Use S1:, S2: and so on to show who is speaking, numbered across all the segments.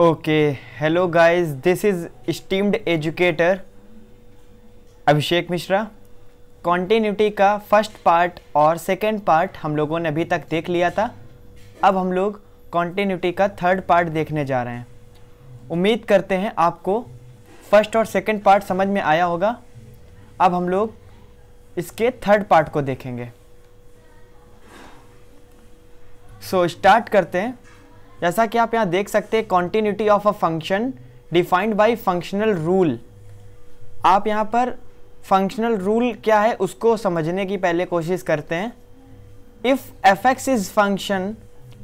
S1: Okay, hello guys, this is esteemed educator Abhishek Mishra. Continuity का first part और second part हम लोगों ने अभी तक देख लिया था। अब हम लोग कॉन्टिन्यूटी का थर्ड पार्ट देखने जा रहे हैं। उम्मीद करते हैं आपको फर्स्ट और सेकंड पार्ट समझ में आया होगा। अब हम लोग इसके थर्ड पार्ट को देखेंगे। सो स्टार्ट करते हैं। जैसा कि आप यहाँ देख सकते हैं, continuity of a function defined by functional rule. आप यहाँ पर फंक्शनल रूल क्या है उसको समझने की पहले कोशिश करते हैं। If F x is function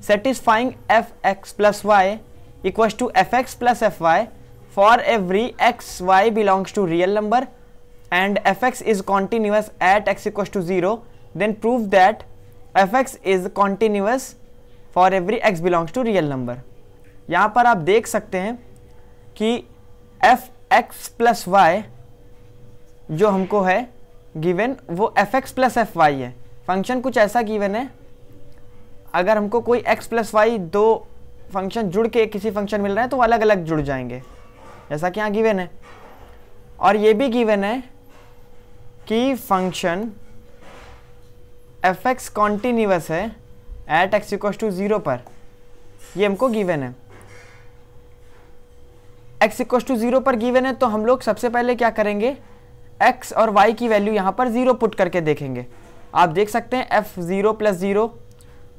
S1: satisfying F x plus Y equals to F x plus F Y for every X Y belongs to real number and fx is continuous at x equals to 0, then prove that fx is continuous for every x belongs to real number। यहाँ पर आप देख सकते हैं कि fx plus y जो हमको है गिवन वो fx plus fy है। फंक्शन कुछ ऐसा गिवन है, अगर हमको कोई x plus y दो फंक्शन जुड़ के किसी फंक्शन मिल रहा है तो वो अलग अलग जुड़ जाएंगे, जैसा कि यहाँ गिवन है। और ये भी गिवन है कि फंक्शन एफ एक्स कॉन्टिन्यूअस है एट एक्स इक्वल्स टू 0 पर, ये हमको गिवन है। एक्स इक्वल्स टू 0 पर गिवन है तो हम लोग सबसे पहले क्या करेंगे, एक्स और वाई की वैल्यू यहाँ पर 0 पुट करके देखेंगे। आप देख सकते हैं f0 plus 0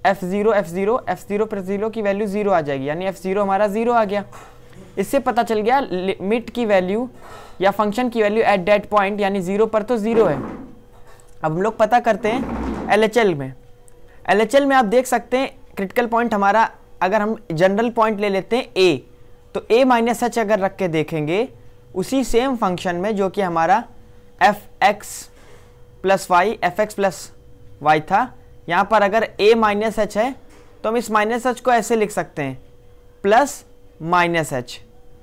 S1: f0 f0 f0 plus 0 की वैल्यू 0 आ जाएगी, यानी f0 हमारा 0 आ गया। इससे पता चल गया लिमिट की वैल्यू या फंक्शन की वैल्यू एट दैट पॉइंट, यानी 0 पर तो 0 है। अब हम लोग पता करते हैं LHL में। LHL में आप देख सकते हैं क्रिटिकल पॉइंट हमारा, अगर हम जनरल पॉइंट ले लेते हैं A, तो A माइनस एच अगर रख के देखेंगे उसी सेम फंक्शन में जो कि हमारा F x plus Y F x plus Y था, यहाँ पर अगर A माइनस एच है तो हम इस माइनस एच को ऐसे लिख सकते हैं प्लस माइनस एच,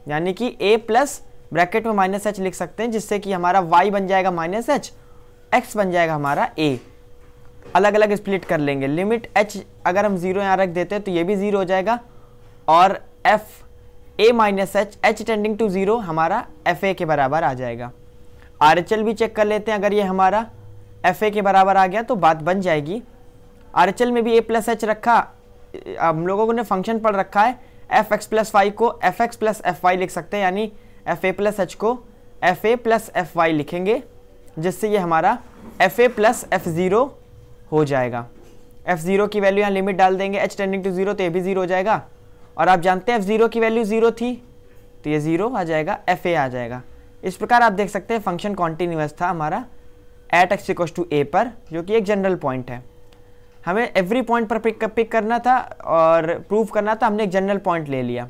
S1: यानी कि a प्लस ब्रैकेट में माइनस एच लिख सकते हैं, जिससे कि हमारा y बन जाएगा माइनस एच, x बन जाएगा हमारा a। अलग अलग स्प्लिट कर लेंगे। लिमिट h अगर हम 0 यहाँ रख देते हैं तो ये भी 0 हो जाएगा, और f a minus H h tending to 0 हमारा f a के बराबर आ जाएगा। RHL भी चेक कर लेते हैं, अगर ये हमारा f a के बराबर आ गया तो बात बन जाएगी। RHL में भी a प्लस एच रखा, हम लोगों ने फंक्शन पढ़ रखा है एफ एक्स प्लस वाई को F x plus F Y लिख सकते हैं, यानी एफ ए प्लस एच को F A plus F Y लिखेंगे, जिससे ये हमारा F A plus F zero हो जाएगा। एफ ज़ीरो की वैल्यू यहाँ लिमिट डाल देंगे एच टेंडिंग टू 0 तो ये भी 0 हो जाएगा, और आप जानते हैं एफ ज़ीरो की वैल्यू 0 थी तो ये 0 आ जाएगा, एफ ए आ जाएगा। इस प्रकार आप देख सकते हैं फंक्शन कॉन्टिन्यूअस था हमारा eight x equals to a पर, जो कि एक जनरल पॉइंट है। हमें एवरी पॉइंट पर पिक करना था और प्रूव करना था, हमने एक जनरल पॉइंट ले लिया।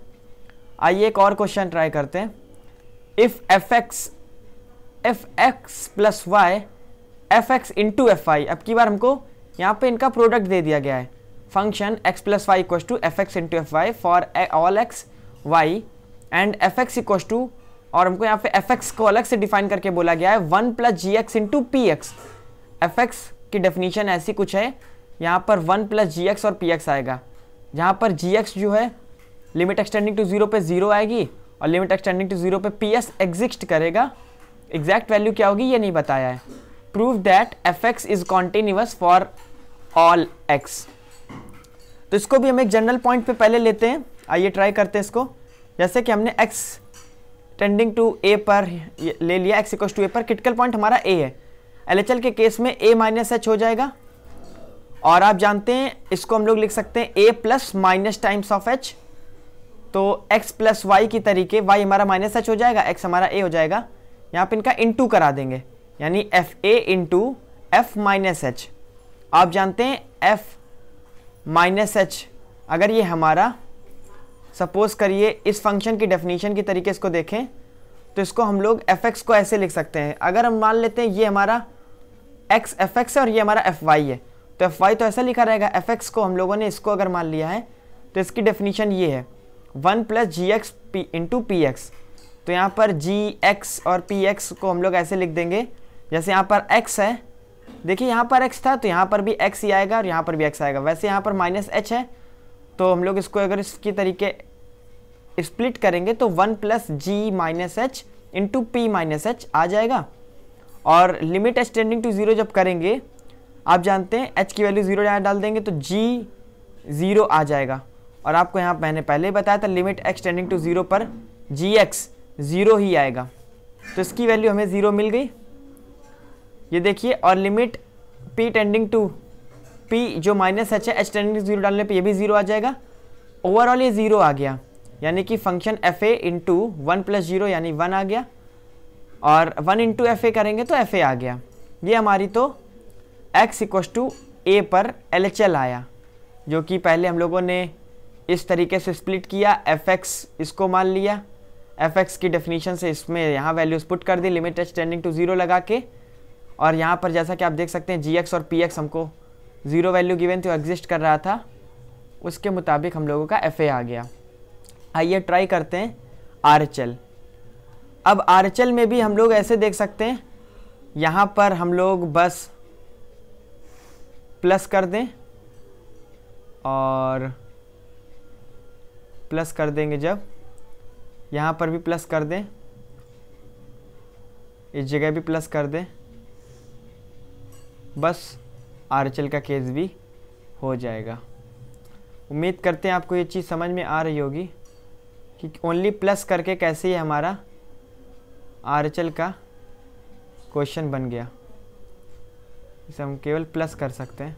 S1: आइए एक और क्वेश्चन ट्राई करते हैं। If F x plus Y F x into F Y, अब की बार हमको यहाँ पे इनका प्रोडक्ट दे दिया गया है। Function X plus Y equals to F x into F Y for all X Y and F X equals to, और हमको यहाँ पे एफ एक्स को अलग से डिफाइन करके बोला गया है 1 plus G X into P X. F X की डेफिनेशन ऐसी कुछ है, यहाँ पर 1 प्लस जी एक्स और पी एक्स आएगा, जहाँ पर जी एक्स जो है लिमिट एक्सटेंडिंग टू 0 पे 0 आएगी और लिमिट एक्सटेंडिंग टू 0 पे पी एस एग्जिस्ट करेगा। एग्जैक्ट वैल्यू क्या होगी ये नहीं बताया है। Prove that F x is continuous for all x. तो इसको भी हम एक जनरल पॉइंट पे पहले लेते हैं। आइए ट्राई करते हैं इसको। जैसे कि हमने एक्स टेंडिंग टू ए पर ले लिया, एक्स इक्वल्स टू ए पर, क्रिटिकल पॉइंट हमारा ए है। LHL के केस में a माइनस एच हो जाएगा, और आप जानते हैं इसको हम लोग लिख सकते हैं a plus minus times of h, तो x प्लस वाई की तरीके y हमारा माइनस एच हो जाएगा, x हमारा a हो जाएगा। यहाँ पे इनका इंटू करा देंगे, यानी एफ ए इंटू एफ माइनस एच। आप जानते हैं f माइनस एच, अगर ये हमारा सपोज करिए इस फंक्शन की डेफिनेशन की तरीके इसको देखें तो इसको हम लोग एफ एक्स को ऐसे लिख सकते हैं। अगर हम मान लेते हैं ये हमारा x एफ एक्स है और ये हमारा एफ वाई है, तो एफ वाई तो ऐसा लिखा रहेगा। एफ एक्स को हम लोगों ने इसको अगर मान लिया है तो इसकी डेफिनेशन ये है 1 plus G X into P x. तो यहाँ पर जी एक्स और पी एक्स को हम लोग ऐसे लिख देंगे, जैसे यहाँ पर x है, देखिए यहाँ पर x था तो यहाँ पर भी x ही आएगा और यहाँ पर भी x आएगा। वैसे यहाँ पर माइनस एच है तो हम लोग इसको अगर इसकी तरीके स्प्लिट करेंगे तो 1 plus G minus H into P minus H आ जाएगा। और लिमिट एच टेंडिंग टू 0 जब करेंगे, आप जानते हैं एच की वैल्यू 0 यहाँ डाल देंगे तो जी 0 आ जाएगा। और आपको यहाँ मैंने पहले ही बताया था लिमिट एक्स टेंडिंग टू 0 पर जी एक्स 0 ही आएगा, तो इसकी वैल्यू हमें 0 मिल गई, ये देखिए। और limit P tending to P जो माइनस एच है, एच टेंडिंग टू 0 डालने पे ये भी 0 आ जाएगा। ओवरऑल ये 0 आ गया, यानी कि function F A into 1 plus 0 यानी 1 आ गया। और 1 इंटू एफ ए करेंगे तो एफ ए आ गया। ये हमारी तो x इक्वल टू ए पर LHL आया, जो कि पहले हम लोगों ने इस तरीके से स्प्लिट किया, fx इसको मान लिया, fx की डेफिनेशन से इसमें यहाँ वैल्यूज पुट कर दी लिमिट एच टेंडिंग टू 0 लगा के। और यहाँ पर जैसा कि आप देख सकते हैं gx और px हमको 0 वैल्यू गिवन तो एग्जिस्ट कर रहा था, उसके मुताबिक हम लोगों का fa आ गया। आइए ट्राई करते हैं RHL। अब RHL में भी हम लोग ऐसे देख सकते हैं, यहाँ पर हम लोग बस प्लस कर दें और प्लस कर देंगे, जब यहाँ पर भी प्लस कर दें, इस जगह भी प्लस कर दें, बस RHL का केस भी हो जाएगा। उम्मीद करते हैं आपको ये चीज़ समझ में आ रही होगी कि ओनली प्लस करके कैसे ये हमारा RHL का क्वेश्चन बन गया। इसे हम केवल प्लस कर सकते हैं,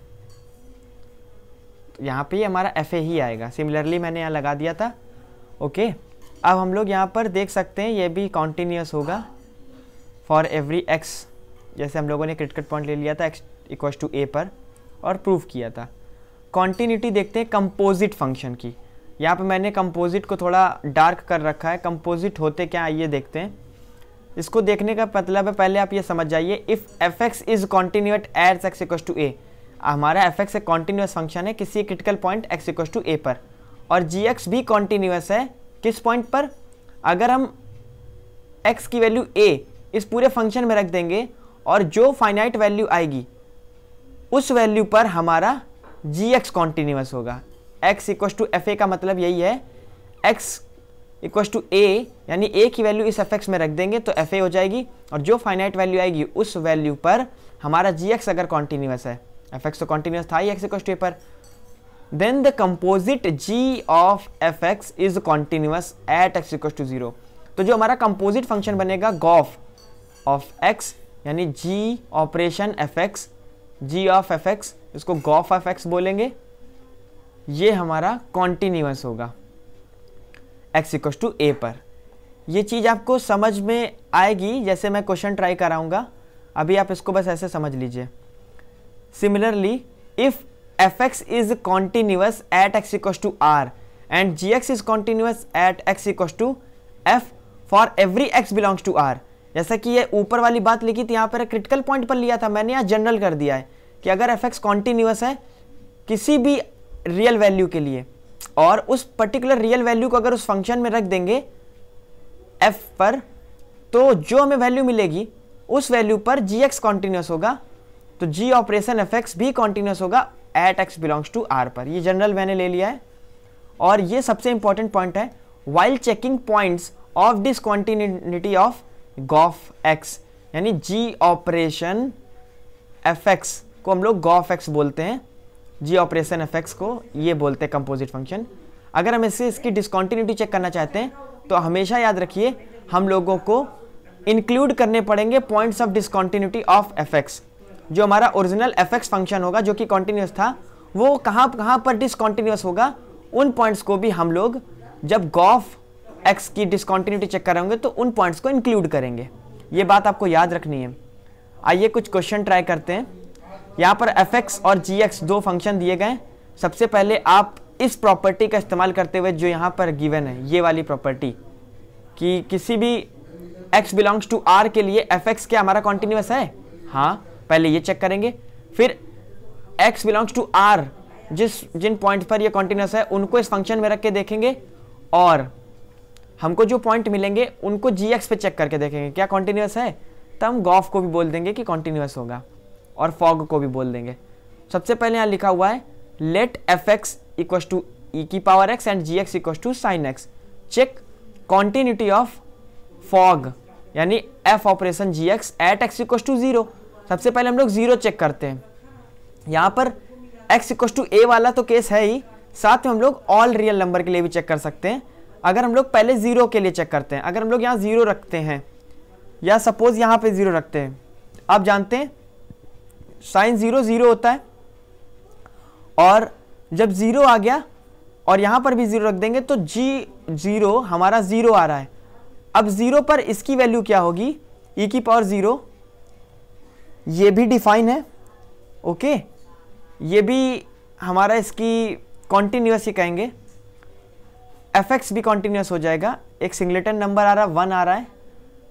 S1: तो यहाँ पे ही हमारा FA ही आएगा। सिमिलरली मैंने यहाँ लगा दिया था, ओके। अब हम लोग यहाँ पर देख सकते हैं ये भी कॉन्टीन्यूअस होगा फॉर एवरी x, जैसे हम लोगों ने क्रिटिकल पॉइंट ले लिया था x इक्वल टू a पर और प्रूव किया था। कॉन्टीन्यूटी देखते हैं कंपोजिट फंक्शन की। यहाँ पे मैंने कंपोजिट को थोड़ा डार्क कर रखा है। कंपोजिट होते क्या आइए देखते हैं। इसको देखने का मतलब है, पहले आप ये समझ जाइए, if fx is continuous at x equal to a, हमारा fx एक कॉन्टिन्यूस फंक्शन है किसी critical point x equal to a पर, और gx भी कॉन्टिन्यूस है किस पॉइंट पर, अगर हम x की वैल्यू a इस पूरे फंक्शन में रख देंगे और जो फाइनाइट वैल्यू आएगी उस वैल्यू पर हमारा gx कॉन्टिन्यूस होगा। x इक्वल टू fa का मतलब यही है, x इक्वल टू a यानी a की वैल्यू इस fx में रख देंगे तो fa हो जाएगी, और जो फाइनाइट वैल्यू आएगी उस वैल्यू पर हमारा gx अगर कॉन्टिन्यूस है, fx तो कॉन्टिन्यूस था ही x इक्वल टू a पर, then the composite g of fx is continuous at x equal to 0। तो जो हमारा कंपोजिट फंक्शन बनेगा गॉफ ऑफ x यानी g operation fx, g of fx, इसको गॉफ ऑफ x बोलेंगे, ये हमारा कॉन्टिन्यूस होगा x इक्वल टू a पर। ये चीज़ आपको समझ में आएगी जैसे मैं क्वेश्चन ट्राई कराऊंगा, अभी आप इसको बस ऐसे समझ लीजिए। Similarly if fx is continuous at x equal to r and gx is continuous at x equal to f for every x belongs to r, जैसा कि ये ऊपर वाली बात लिखी थी यहाँ पर क्रिटिकल पॉइंट पर लिया था, मैंने यहाँ जनरल कर दिया है कि अगर fx कॉन्टिन्यूस है किसी भी रियल वैल्यू के लिए और उस पर्टिकुलर रियल वैल्यू को अगर उस फंक्शन में रख देंगे f पर, तो जो हमें वैल्यू मिलेगी उस वैल्यू पर gx कॉन्टिन्यूस होगा, तो g ऑपरेशन fx भी कॉन्टिन्यूस होगा at x belongs to r पर। ये जनरल मैंने ले लिया है। और ये सबसे इंपॉर्टेंट पॉइंट है, while checking points of discontinuity of gof x, यानी g ऑपरेशन fx को हम लोग गॉफ x बोलते हैं, g ऑपरेशन fx को ये बोलते हैं कंपोजिट फंक्शन। अगर हम इसकी डिसकंटिन्यूटी चेक करना चाहते हैं तो हमेशा याद रखिए हम लोगों को इंक्लूड करने पड़ेंगे points of discontinuity of fx। जो हमारा ओरिजिनल fx फंक्शन होगा जो कि कॉन्टिन्यूस था, वो कहाँ पर डिसकंटिन्यूस होगा, उन पॉइंट्स को भी हम लोग जब गॉफ x की डिसकंटिन्यूटी चेक करेंगे तो उन पॉइंट्स को इंक्लूड करेंगे। ये बात आपको याद रखनी है। आइए कुछ क्वेश्चन ट्राई करते हैं। यहाँ पर fx और gx दो फंक्शन दिए गए। सबसे पहले आप इस प्रॉपर्टी का इस्तेमाल करते हुए जो यहाँ पर गिवन है, ये वाली प्रॉपर्टी कि किसी भी x बिलोंग्स टू r के लिए fx क्या हमारा कॉन्टिन्यूस है, हाँ, पहले ये चेक करेंगे। फिर x बिलोंग्स टू r जिन पॉइंट पर ये कॉन्टिन्यूस है उनको इस फंक्शन में रख के देखेंगे, और हमको जो पॉइंट मिलेंगे उनको gx पे चेक करके देखेंगे क्या कॉन्टिन्यूस है, तब हम गॉफ को भी बोल देंगे कि कॉन्टिन्यूस होगा, और फॉग को भी बोल देंगे। सबसे पहले यहाँ लिखा हुआ है let fx equal to e की power x and gx equal to sine x। Check continuity of fog यानी F operation G X at x equal to 0। सबसे पहले हम लोग 0 चेक करते हैं। यहाँ पर एक्स इक्वल टू ए वाला तो केस है ही, साथ में हम लोग ऑल रियल नंबर के लिए भी चेक कर सकते हैं। अगर हम लोग पहले 0 के लिए चेक करते हैं, अगर हम लोग यहाँ 0 रखते हैं या सपोज यहाँ पे 0 रखते हैं, आप जानते हैं साइन 0 0 होता है, और जब 0 आ गया और यहाँ पर भी 0 रख देंगे तो जी 0 हमारा 0 आ रहा है। अब 0 पर इसकी वैल्यू क्या होगी, e की पावर 0, ये भी डिफाइन है, ओके, ये भी हमारा इसकी कॉन्टिन्यूस ही कहेंगे, fx भी कॉन्टिन्यूस हो जाएगा। एक सिंगलेटन नंबर आ रहा है 1 आ रहा है,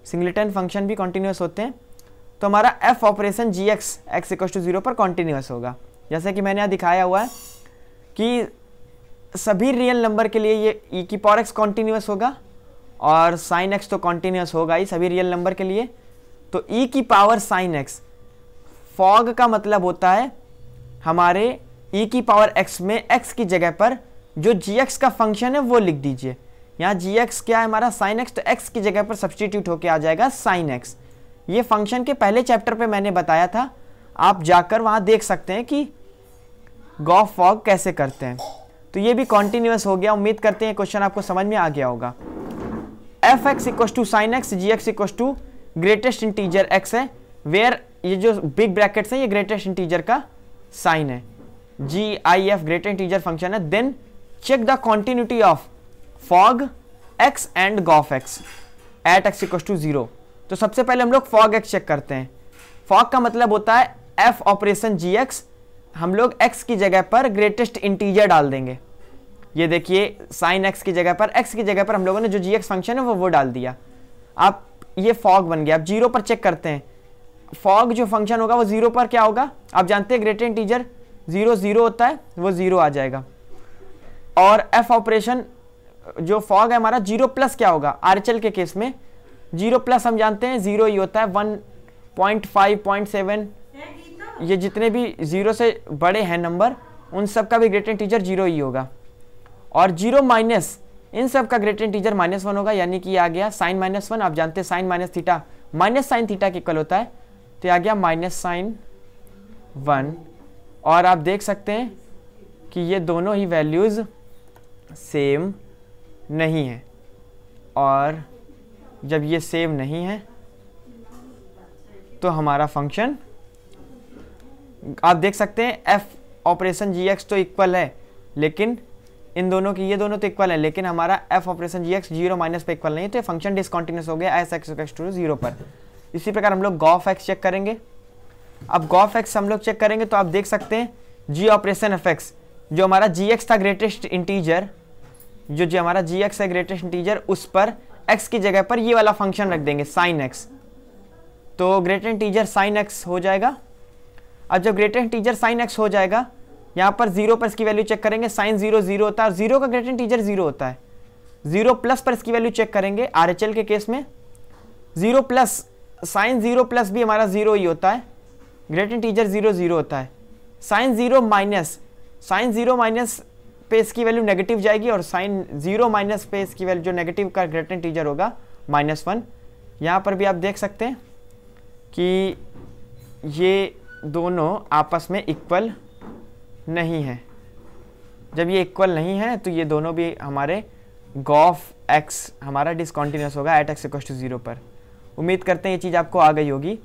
S1: सिंगलेटन फंक्शन भी कॉन्टिन्यूस होते हैं, तो हमारा f operation G X X equal to 0 पर कॉन्टिन्यूस होगा। जैसे कि मैंने यहाँ दिखाया हुआ है कि सभी रियल नंबर के लिए ये e की पावर x कॉन्टिन्यूस होगा और साइन x तो कॉन्टिन्यूस होगा ही सभी रियल नंबर के लिए। तो e की पावर साइन x, फॉग का मतलब होता है हमारे e की पावर x में x की जगह पर जो gx का फंक्शन है वो लिख दीजिए। यहाँ gx क्या है हमारा साइन x, तो x की जगह पर सब्सटीट्यूट होके आ जाएगा साइन x। ये फंक्शन के पहले चैप्टर पे मैंने बताया था, आप जाकर वहाँ देख सकते हैं कि गॉस फॉग कैसे करते हैं। तो ये भी कॉन्टिन्यूस हो गया। उम्मीद करते हैं क्वेश्चन आपको समझ में आ गया होगा। F X equal to sine X ji X equal to greatest integer X है, वेयर ये जो बिग ब्रैकेट्स है ये ग्रेटेस्ट इंटीजर का साइन है, G I F greatest integer function है। Then check the continuity of fog X and gof X at X equal to 0। तो सबसे पहले हम लोग फॉग एक्स चेक करते हैं। फॉग का मतलब होता है एफ ऑपरेशन जी एक्स, हम लोग x की जगह पर ग्रेटेस्ट इंटीजर डाल देंगे। ये देखिए साइन x की जगह पर x की जगह पर हम लोगों ने जो gx फंक्शन है वो डाल दिया। आप ये फॉग बन गया। अब 0 पर चेक करते हैं, फॉग जो फंक्शन होगा वो 0 पर क्या होगा, आप जानते हैं ग्रेटेस्ट इंटीजर 0 0 होता है, वो 0 आ जाएगा। और f ऑपरेशन जो फॉग है हमारा 0 प्लस क्या होगा, आरएचएल के केस में 0 प्लस हम जानते हैं 0 ही होता है, 1.5 0.7 ये जितने भी 0 से बड़े हैं नंबर उन सब का भी ग्रेटेस्ट इंटीजर 0 ही होगा। और 0 माइनस इन सब का ग्रेटेस्ट इंटीजर -1 होगा, यानी कि आ गया साइन -1। आप जानते हैं sine minus theta minus sine theta के इक्वल होता है, तो आ गया माइनस साइन 1। और आप देख सकते हैं कि ये दोनों ही वैल्यूज़ सेम नहीं है, और जब ये सेम नहीं है तो हमारा फंक्शन आप देख सकते हैं f ऑपरेशन जी एक्स तो इक्वल है, लेकिन इन दोनों की ये दोनों तो इक्वल है, लेकिन हमारा f operation G x 0 minus पे इक्वल नहीं है, तो ये फंक्शन डिसकंटिन्यूअस हो गया एस एक्स टू 0 पर। इसी प्रकार हम लोग गॉफ एक्स चेक करेंगे। अब गॉफ एक्स हम लोग चेक करेंगे तो आप देख सकते हैं जी ऑपरेशन एफ एक्स, जो हमारा जी एक्स था ग्रेटेस्ट इंटीजर, जो हमारा जी एक्स है ग्रेटेस्ट इंटीजर, उस पर x की जगह पर ये वाला फंक्शन रख देंगे साइन x, तो ग्रेटेस्ट इंटीजर साइन x हो जाएगा। अब जब ग्रेटेस्ट इंटीजर साइन x हो जाएगा, यहाँ पर 0 पर इसकी वैल्यू चेक करेंगे, साइन 0 0 होता है और 0 का ग्रेटेस्ट इंटीजर 0 होता है। 0 प्लस पर इसकी वैल्यू चेक करेंगे, आरएचएल के केस में 0 प्लस साइन 0 प्लस भी हमारा 0 ही होता है, ग्रेटेस्ट इंटीजर 0 0 होता है। साइन 0 माइनस पे इसकी वैल्यू नेगेटिव जाएगी, और साइन 0 माइनस पे इसकी वैल्यू जो नेगेटिव का ग्रेटेस्ट इंटीजर होगा -1। यहाँ पर भी आप देख सकते हैं कि ये दोनों आपस में इक्वल नहीं है। जब ये इक्वल नहीं है तो ये दोनों भी हमारे गॉफ एक्स हमारा डिसकंटिन्यूअस होगा एट एक्स इक्वल टू 0 पर। उम्मीद करते हैं ये चीज़ आपको आ गई होगी।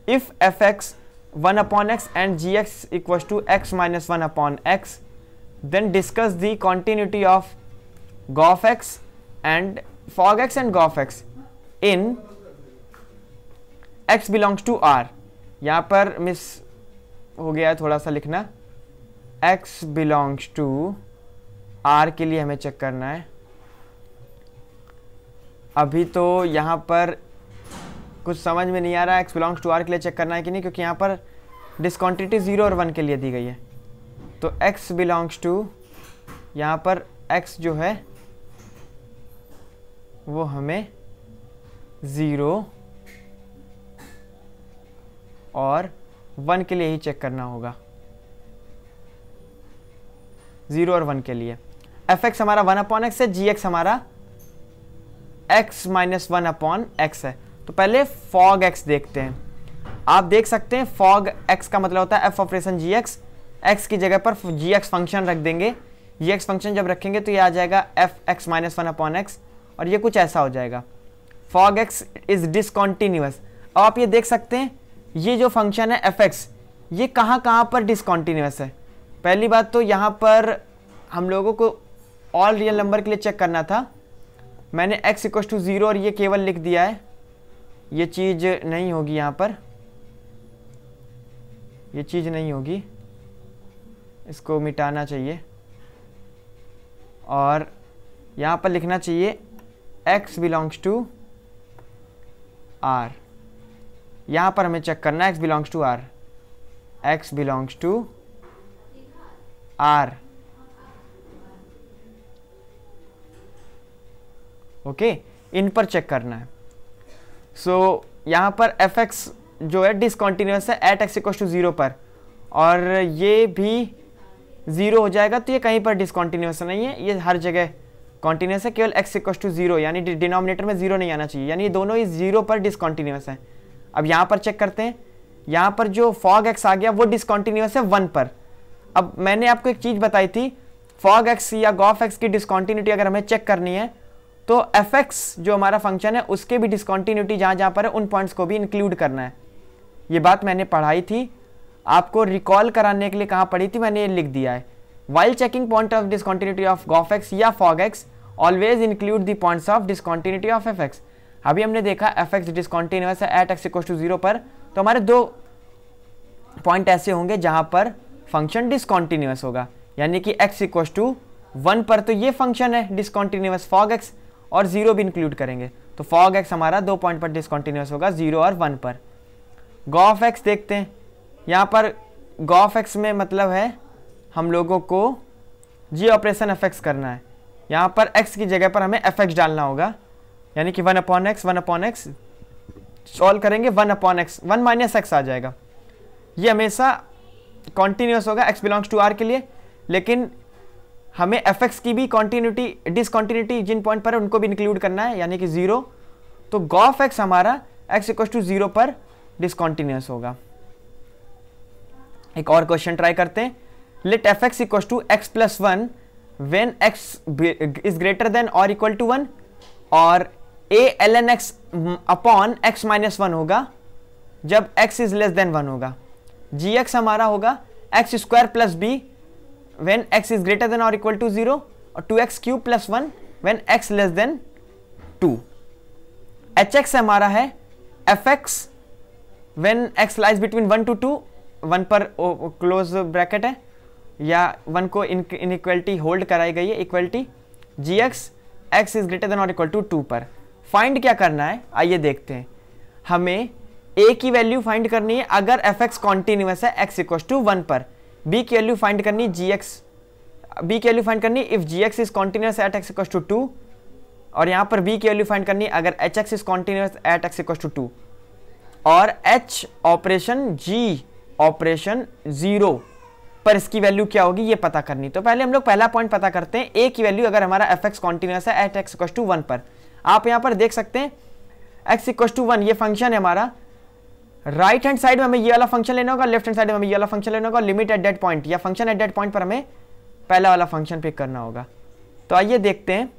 S1: If F X 1/x and ji X equal to x - 1/x, then discuss the continuity of goph x and fog x and goph x in x belongs to R। यहाँ पर मिस हो गया है थोड़ा सा लिखना, x belongs to R के लिए हमें चेक करना है। अभी तो यहाँ पर कुछ समझ में नहीं आ रहा है x belongs to R के लिए चेक करना है कि नहीं, क्योंकि यहाँ पर डिस्कंटिन्यूटी 0 और 1 के लिए दी गई है। तो x बिलोंग्स टू, यहाँ पर x जो है वो हमें 0 और 1 के लिए ही चेक करना होगा, 0 और 1 के लिए। एफ एक्स हमारा 1/x है, जी एक्स हमारा x minus one upon x है। तो पहले फॉग x देखते हैं। आप देख सकते हैं फॉग x का मतलब होता है f operation G x, x की जगह पर जी एक्स फंक्शन रख देंगे। जी एक्स फंक्शन जब रखेंगे तो ये आ जाएगा F x minus one upon x, और ये कुछ ऐसा हो जाएगा। Fog x is discontinuous. अब आप ये देख सकते हैं ये जो फंक्शन है एफ एक्स, ये कहाँ कहाँ पर डिसकॉन्टिन्यूअस है। पहली बात तो यहाँ पर हम लोगों को ऑल रियल नंबर के लिए चेक करना था। मैंने x इक्वल टू 0 और ये केवल लिख दिया है, ये चीज़ नहीं होगी यहाँ पर, ये चीज़ नहीं होगी, इसको मिटाना चाहिए और यहाँ पर लिखना चाहिए x बिलोंग्स टू r। यहाँ पर हमें चेक करना है x belongs to r, x belongs to r। Okay, इन पर चेक करना है। सो यहाँ पर एफ एक्स जो है डिसकॉन्टिन्यूअस है एट एक्स इक्वल टू 0 पर, और ये भी 0 हो जाएगा, तो ये कहीं पर डिसकॉन्टिन्यूअस नहीं है, ये हर जगह कॉन्टिन्यूअस है, केवल x इक्वल टू 0 यानी डिनोमिनेटर में 0 नहीं आना चाहिए, यानी ये दोनों ही 0 पर डिसकॉन्टिन्यूअस है। अब यहाँ पर चेक करते हैं, यहाँ पर जो फॉग x आ गया वो डिसकॉन्टिन्यूअस है 1 पर। अब मैंने आपको एक चीज़ बताई थी, फॉग x या गॉफ x की डिसकॉन्टिन्यूटी अगर हमें चेक करनी है तो एफ एक्स जो हमारा फंक्शन है उसके भी डिसकॉन्टिन्यूटी जहाँ जहाँ पर है उन पॉइंट्स को भी इंक्लूड करना है। ये बात मैंने पढ़ाई थी, आपको रिकॉल कराने के लिए कहाँ पढ़ी थी, मैंने ये लिख दिया है। While checking point of discontinuity of gof X या fog X always include the points of discontinuity of F X. अभी हमने देखा एफ एक्स डिसकॉन्टिन्यूअस है एट एक्स इक्वल टू 0 पर, तो हमारे दो पॉइंट ऐसे होंगे जहाँ पर फंक्शन डिसकॉन्टिन्यूअस होगा, यानी कि x इक्वल टू 1 पर तो ये फंक्शन है डिसकॉन्टिन्यूअस फॉग x, और 0 भी इंक्लूड करेंगे तो फॉग x हमारा 2 पॉइंट पर डिसकॉन्टिन्यूअस होगा, 0 और 1 पर। गॉफ x देखते हैं, यहाँ पर गॉफ x में मतलब है हम लोगों को जी ऑपरेशन एफ एक्स करना है। यहाँ पर x की जगह पर हमें एफ एक्स डालना होगा, यानी कि 1 अपॉन एक्स सॉल्व करेंगे 1 अपॉन एक्स, 1 माइनस एक्स आ जाएगा। ये हमेशा कॉन्टिन्यूअस होगा x बिलोंग्स टू r के लिए, लेकिन हमें एफ एक्स की भी कॉन्टिन्यूटी डिसकॉन्टिन्यूटी जिन पॉइंट पर है उनको भी इंक्लूड करना है, यानी कि 0। तो गॉफ x हमारा x इक्वल टू 0 पर डिसकॉन्टिन्यूअस होगा। एक और क्वेश्चन ट्राई करते हैं। Let F x equal to X plus 1 when X is greater than और इक्वल टू 1, और a ln x upon x minus 1 होगा जब x इज लेस देन 1 होगा। जी एक्स हमारा होगा X square plus B when x is greater than or equal to 0, और 2x cube plus 1 when x less than 2। hx हमारा है fx when x lies between 1 to 2, 1 पर close bracket है या 1 को इनइक्वलिटी होल्ड कराई गई है, equality gx x is greater than or equal to 2 पर। फाइंड क्या करना है, आइए देखते हैं। हमें a की वैल्यू फाइंड करनी है अगर fx कॉन्टिन्यूअस है x इक्वल टू 1 पर, b की वैल्यू फाइंड करनी b की वैल्यू फाइंड करनी if gx is continuous at x equal to 2, और यहाँ पर b की वैल्यू फाइंड करनी अगर hx is continuous at x equal to 2, और h ऑपरेशन g ऑपरेशन 0 पर इसकी वैल्यू क्या होगी ये पता करनी। तो पहले हम लोग पहला पॉइंट पता करते हैं, a की वैल्यू अगर हमारा fx कॉन्टिन्यूअस है एट x इक्वल टू 1 पर। आप यहाँ पर देख सकते हैं x इक्वल टू 1 ये फंक्शन है हमारा, राइट हैंड साइड में हमें ये वाला फंक्शन लेना होगा, लेफ्ट हैंड साइड में हमें ये वाला फंक्शन लेना होगा, लिमिट एट दैट पॉइंट या फंक्शन एट दैट पॉइंट पर हमें पहला वाला फंक्शन पिक करना होगा। तो आइए देखते हैं,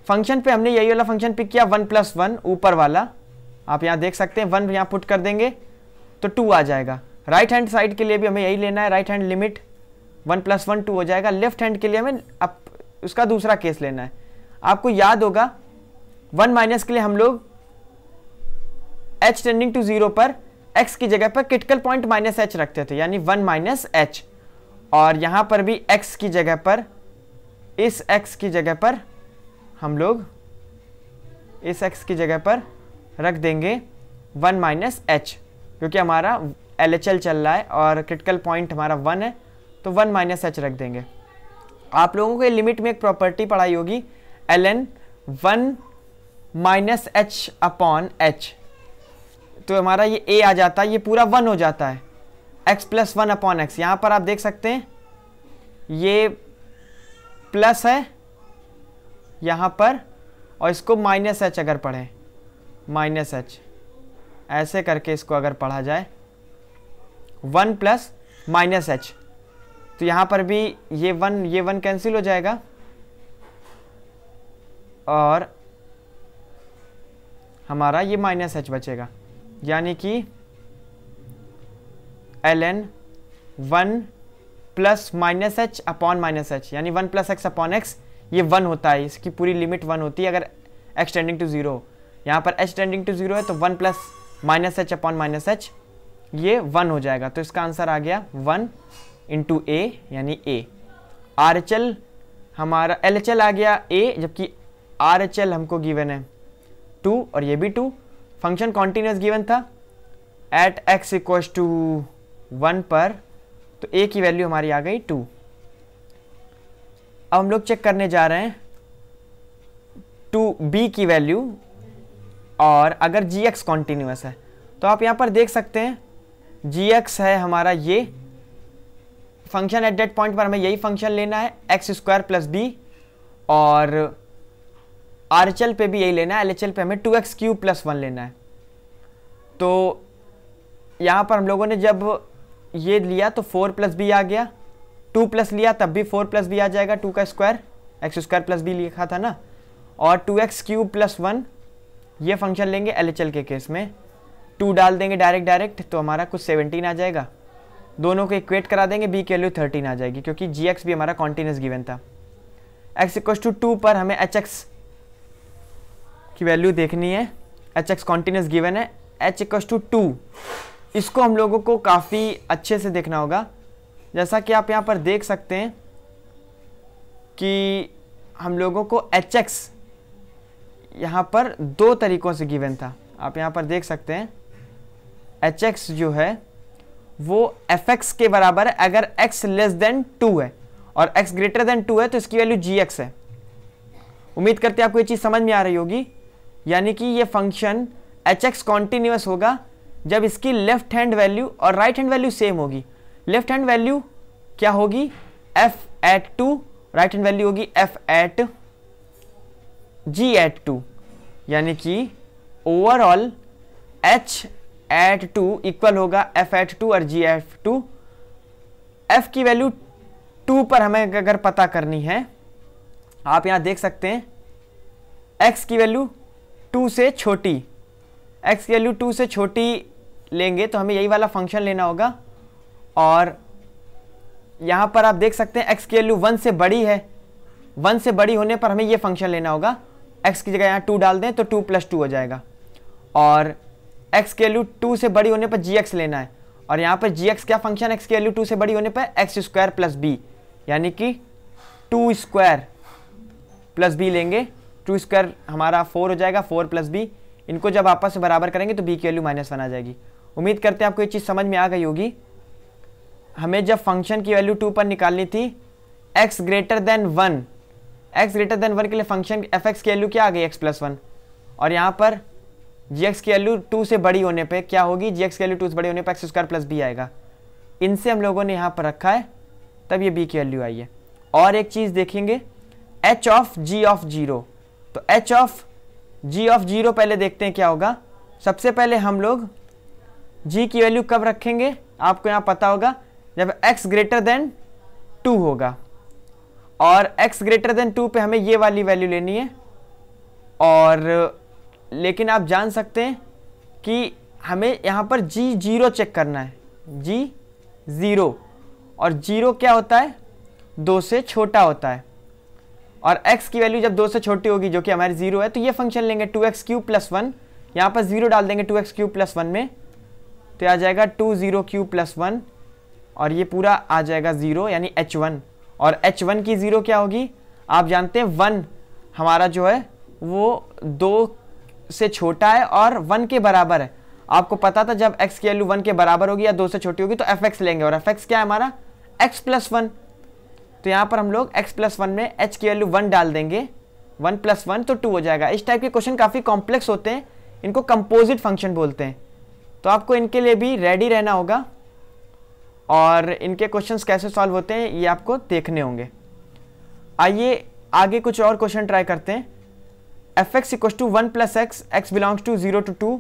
S1: फंक्शन पे हमने यही वाला फंक्शन पिक किया 1 प्लस 1 ऊपर वाला, आप यहाँ देख सकते हैं 1 यहाँ पुट कर देंगे तो 2 आ जाएगा। राइट हैंड साइड के लिए भी हमें यही लेना है, राइट हैंड लिमिट 1 प्लस 1 2 हो जाएगा। लेफ्ट हैंड के लिए हमें अब उसका दूसरा केस लेना है। आपको याद होगा 1 माइनस के लिए हम लोग h टेंडिंग टू 0 पर x की जगह पर क्रिटिकल पॉइंट माइनस h रखते थे, यानी 1 माइनस h, और यहां पर भी x की जगह पर, इस x की जगह पर हम लोग इस x की जगह पर रख देंगे 1 माइनस h, क्योंकि हमारा LHL चल रहा है और क्रिटिकल पॉइंट हमारा 1 है, तो 1 माइनस h रख देंगे। आप लोगों को लिमिट में एक प्रॉपर्टी पढ़ाई होगी ln 1 minus h upon h, तो हमारा ये a आ जाता है, ये पूरा 1 हो जाता है, x प्लस 1 अपॉन एक्स। यहाँ पर आप देख सकते हैं ये प्लस है यहाँ पर, और इसको माइनस एच अगर पढ़ें, माइनस एच ऐसे करके इसको अगर पढ़ा जाए 1 प्लस माइनस एच, तो यहाँ पर भी ये 1 कैंसिल हो जाएगा और हमारा ये माइनस एच बचेगा, यानी कि ln 1 plus minus H upon minus H, यानी 1 प्लस एक्स अपॉन एक्स, ये 1 होता है, इसकी पूरी लिमिट 1 होती है अगर x टेंडिंग टू 0। यहाँ पर h टेंडिंग टू 0 है तो 1 plus minus H upon minus H ये 1 हो जाएगा। तो इसका आंसर आ गया 1 इंटू ए यानी a। RHL हमारा LHL आ गया a, जबकि RHL हमको गिवन है 2 और ये भी 2। फंक्शन कॉन्टिन्यूस गिवन था एट x इक्वल्स टू 1 पर, तो a की वैल्यू हमारी आ गई 2। अब हम लोग चेक करने जा रहे हैं 2b की वैल्यू, और अगर gx कॉन्टिन्यूस है तो आप यहाँ पर देख सकते हैं gx है हमारा ये फंक्शन, एट दैट पॉइंट पर हमें यही फंक्शन लेना है एक्स स्क्वायर प्लस बी, और RHL पे भी यही लेना है, LHL पे हमें 2x क्यूब प्लस 1 लेना है। तो यहाँ पर हम लोगों ने जब ये लिया तो 4 प्लस बी आ गया, 2 प्लस लिया तब भी 4 प्लस बी आ जाएगा, 2 का square X square plus B लिखा था ना, और 2x क्यूब प्लस 1 ये फंक्शन लेंगे LHL के केस में, 2 डाल देंगे डायरेक्ट तो हमारा कुछ 17 आ जाएगा। दोनों को इक्वेट करा देंगे, b की वैल्यू 13 आ जाएगी, क्योंकि gx भी हमारा कॉन्टिन्यूस गिवन था। x इक्वल्स टू 2 पर हमें hx की वैल्यू देखनी है, hx कॉन्टिन्यूस गिवन है, h इक्वल्स टू 2। इसको हम लोगों को काफ़ी अच्छे से देखना होगा, जैसा कि आप यहाँ पर देख सकते हैं कि हम लोगों को hx यहाँ पर 2 तरीक़ों से गिवन था। आप यहाँ पर देख सकते हैं hx जो है वो fx के बराबर है अगर x लेस देन 2 है, और x ग्रेटर देन 2 है तो इसकी वैल्यू gx है। उम्मीद करते हैं आपको ये चीज़ समझ में आ रही होगी, यानी कि ये फंक्शन hx कॉन्टिन्यूस होगा जब इसकी लेफ्ट हैंड वैल्यू और राइट हैंड वैल्यू सेम होगी। लेफ्ट हैंड वैल्यू क्या होगी f at 2, right hand value होगी f एट g एट 2, यानी कि ओवरऑल h एट 2 इक्वल होगा f एट 2 और g एट 2। f की वैल्यू 2 पर हमें अगर पता करनी है, आप यहाँ देख सकते हैं x की वैल्यू 2 से छोटी, x की वैल्यू 2 से छोटी लेंगे तो हमें यही वाला फंक्शन लेना होगा, और यहाँ पर आप देख सकते हैं x की वैल्यू 1 से बड़ी है, 1 से बड़ी होने पर हमें ये फंक्शन लेना होगा। x की जगह यहाँ 2 डाल दें तो 2 प्लस 2 हो जाएगा, और x की वैल्यू 2 से बड़ी होने पर gx लेना है, और यहाँ पर gx क्या फंक्शन, x की वैल्यू 2 से बड़ी होने पर एक्स स्क्वायर प्लस बी, यानी कि 2 स्क्वायर प्लस बी लेंगे। 2 स्क्वायर हमारा 4 हो जाएगा, 4 प्लस बी, इनको जब आपस में बराबर करेंगे तो b की वैल्यू -1 आ जाएगी। उम्मीद करते हैं आपको ये चीज़ समझ में आ गई होगी। हमें जब फंक्शन की वैल्यू 2 पर निकालनी थी x greater than 1, x greater than 1 के लिए फंक्शन fx की वैल्यू क्या आ गई x प्लस 1, और यहाँ पर gx की वैल्यू 2 से बड़ी होने पे क्या होगी, gx की वैल्यू 2 से बड़ी होने पे एक्स स्क्वायर प्लस बी आएगा। इनसे हम लोगों ने यहाँ पर रखा है, तब ये b की वैल्यू आई है। और एक चीज़ देखेंगे h ऑफ g ऑफ 0, तो h ऑफ g ऑफ 0 पहले देखते हैं क्या होगा। सबसे पहले हम लोग g की वैल्यू कब रखेंगे, आपको यहाँ पता होगा जब x ग्रेटर देन 2 होगा, और x ग्रेटर देन 2 पे हमें ये वाली वैल्यू लेनी है। और लेकिन आप जान सकते हैं कि हमें यहाँ पर g0 चेक करना है, g0, और 0 क्या होता है, 2 से छोटा होता है, और x की वैल्यू जब 2 से छोटी होगी जो कि हमारी 0 है, तो ये फंक्शन लेंगे 2x क्यूब प्लस 1, यहाँ पर 0 डाल देंगे 2x क्यूब प्लस 1 में, तो आ जाएगा 2 0 क्यूब प्लस 1, और ये पूरा आ जाएगा 0 यानी h1, और h1 की 0 क्या होगी, आप जानते हैं 1 हमारा जो है वो 2 से छोटा है और 1 के बराबर है। आपको पता था जब x की वैल्यू 1 के बराबर होगी या 2 से छोटी होगी तो fx लेंगे, और fx क्या है हमारा x प्लस 1, तो यहाँ पर हम लोग x प्लस 1 में h की वैल्यू 1 डाल देंगे, 1 प्लस 1 तो 2 हो जाएगा। इस टाइप के क्वेश्चन काफ़ी कॉम्प्लेक्स होते हैं, इनको कंपोजिट फंक्शन बोलते हैं, तो आपको इनके लिए भी रेडी रहना होगा, और इनके क्वेश्चंस कैसे सॉल्व होते हैं ये आपको देखने होंगे। आइए आगे कुछ और क्वेश्चन ट्राई करते हैं। F X equal to 1 plus X, X belongs to 0 to 2,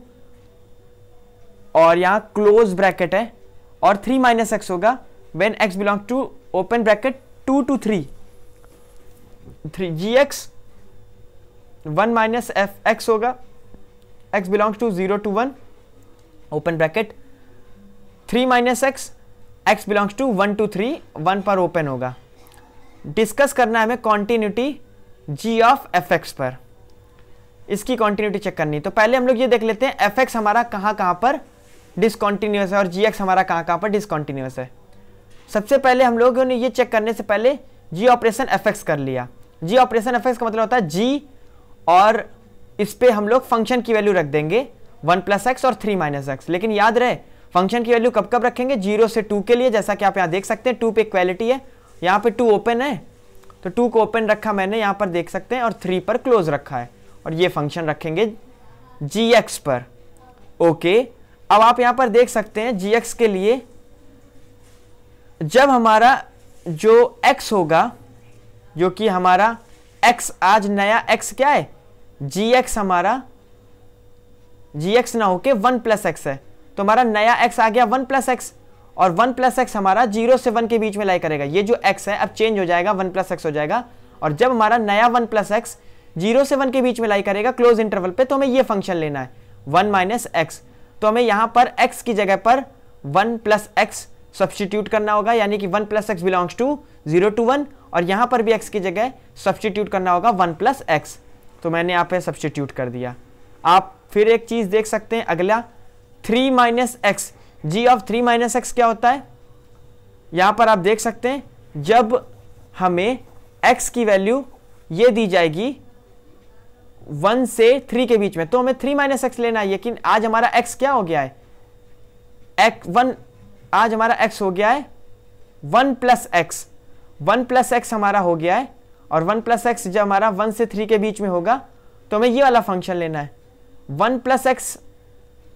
S1: और यहाँ क्लोज ब्रैकेट है, और 3 माइनस एक्स होगा when X belong to open bracket 2 to 3, G x 1 minus F X होगा, X belongs to 0 to 1 open bracket, 3 minus X, X belongs to 1 to 3, 1 पर open होगा। Discuss करना है हमें continuity G of F X पर, इसकी continuity check करनी। तो पहले हम लोग ये देख लेते हैं एफ एक्स हमारा कहाँ कहाँ पर डिसकॉन्टिन्यूस है और जी एक्स हमारा कहाँ कहाँ पर डिसकॉन्टिन्यूस है। सबसे पहले हम लोगों ने ये चेक करने से पहले जी ऑपरेशन एफ एक्स कर लिया। जी ऑपरेशन एफ एक्स का मतलब होता है जी, और इस पे हम लोग फंक्शन की वैल्यू रख देंगे 1 प्लस एक्स और 3 माइनस एक्स। लेकिन याद रहे फंक्शन की वैल्यू कब कब रखेंगे, 0 से 2 के लिए, जैसा कि आप यहाँ देख सकते हैं 2 पे इक्वालिटी है, यहाँ पे 2 ओपन है तो 2 को ओपन रखा मैंने यहाँ पर देख सकते हैं, और 3 पर क्लोज रखा है, और ये फंक्शन रखेंगे जी एक्स पर। ओके, अब आप यहाँ पर देख सकते हैं जी एक्स के लिए जब हमारा जो x होगा, जो कि हमारा x आज नया x क्या है, जी एक्स हमारा जी एक्स ना होके 1 प्लस एक्स है, तो हमारा नया x आ गया 1 प्लस एक्स, और 1 प्लस एक्स हमारा 0 से 1 के बीच में लाई करेगा। ये जो x है अब चेंज हो जाएगा, 1 प्लस एक्स हो जाएगा, और जब हमारा नया 1 प्लस एक्स 0 से 1 के बीच में लाई करेगा क्लोज इंटरवल पे, तो हमें ये फंक्शन लेना है 1 माइनस एक्स। तो हमें यहाँ पर x की जगह पर 1 प्लस एक्स सब्सटीट्यूट करना होगा, यानी कि 1 plus X belongs to 0 to 1, और यहाँ पर भी x की जगह सब्सटीट्यूट करना होगा 1 प्लस एक्स। तो मैंने यहाँ पे सब्सटीट्यूट कर दिया। आप फिर एक चीज़ देख सकते हैं, अगला 3 minus X, G of 3 minus X क्या होता है, यहाँ पर आप देख सकते हैं जब हमें x की वैल्यू ये दी जाएगी 1 से 3 के बीच में, तो हमें 3 माइनस एक्स लेना है। लेकिन आज हमारा x क्या हो गया है, आज हमारा x हो गया है 1 प्लस एक्स, 1 प्लस एक्स हमारा हो गया है, और 1 प्लस एक्स जब हमारा 1 से 3 के बीच में होगा तो हमें ये वाला फंक्शन लेना है। 1 प्लस एक्स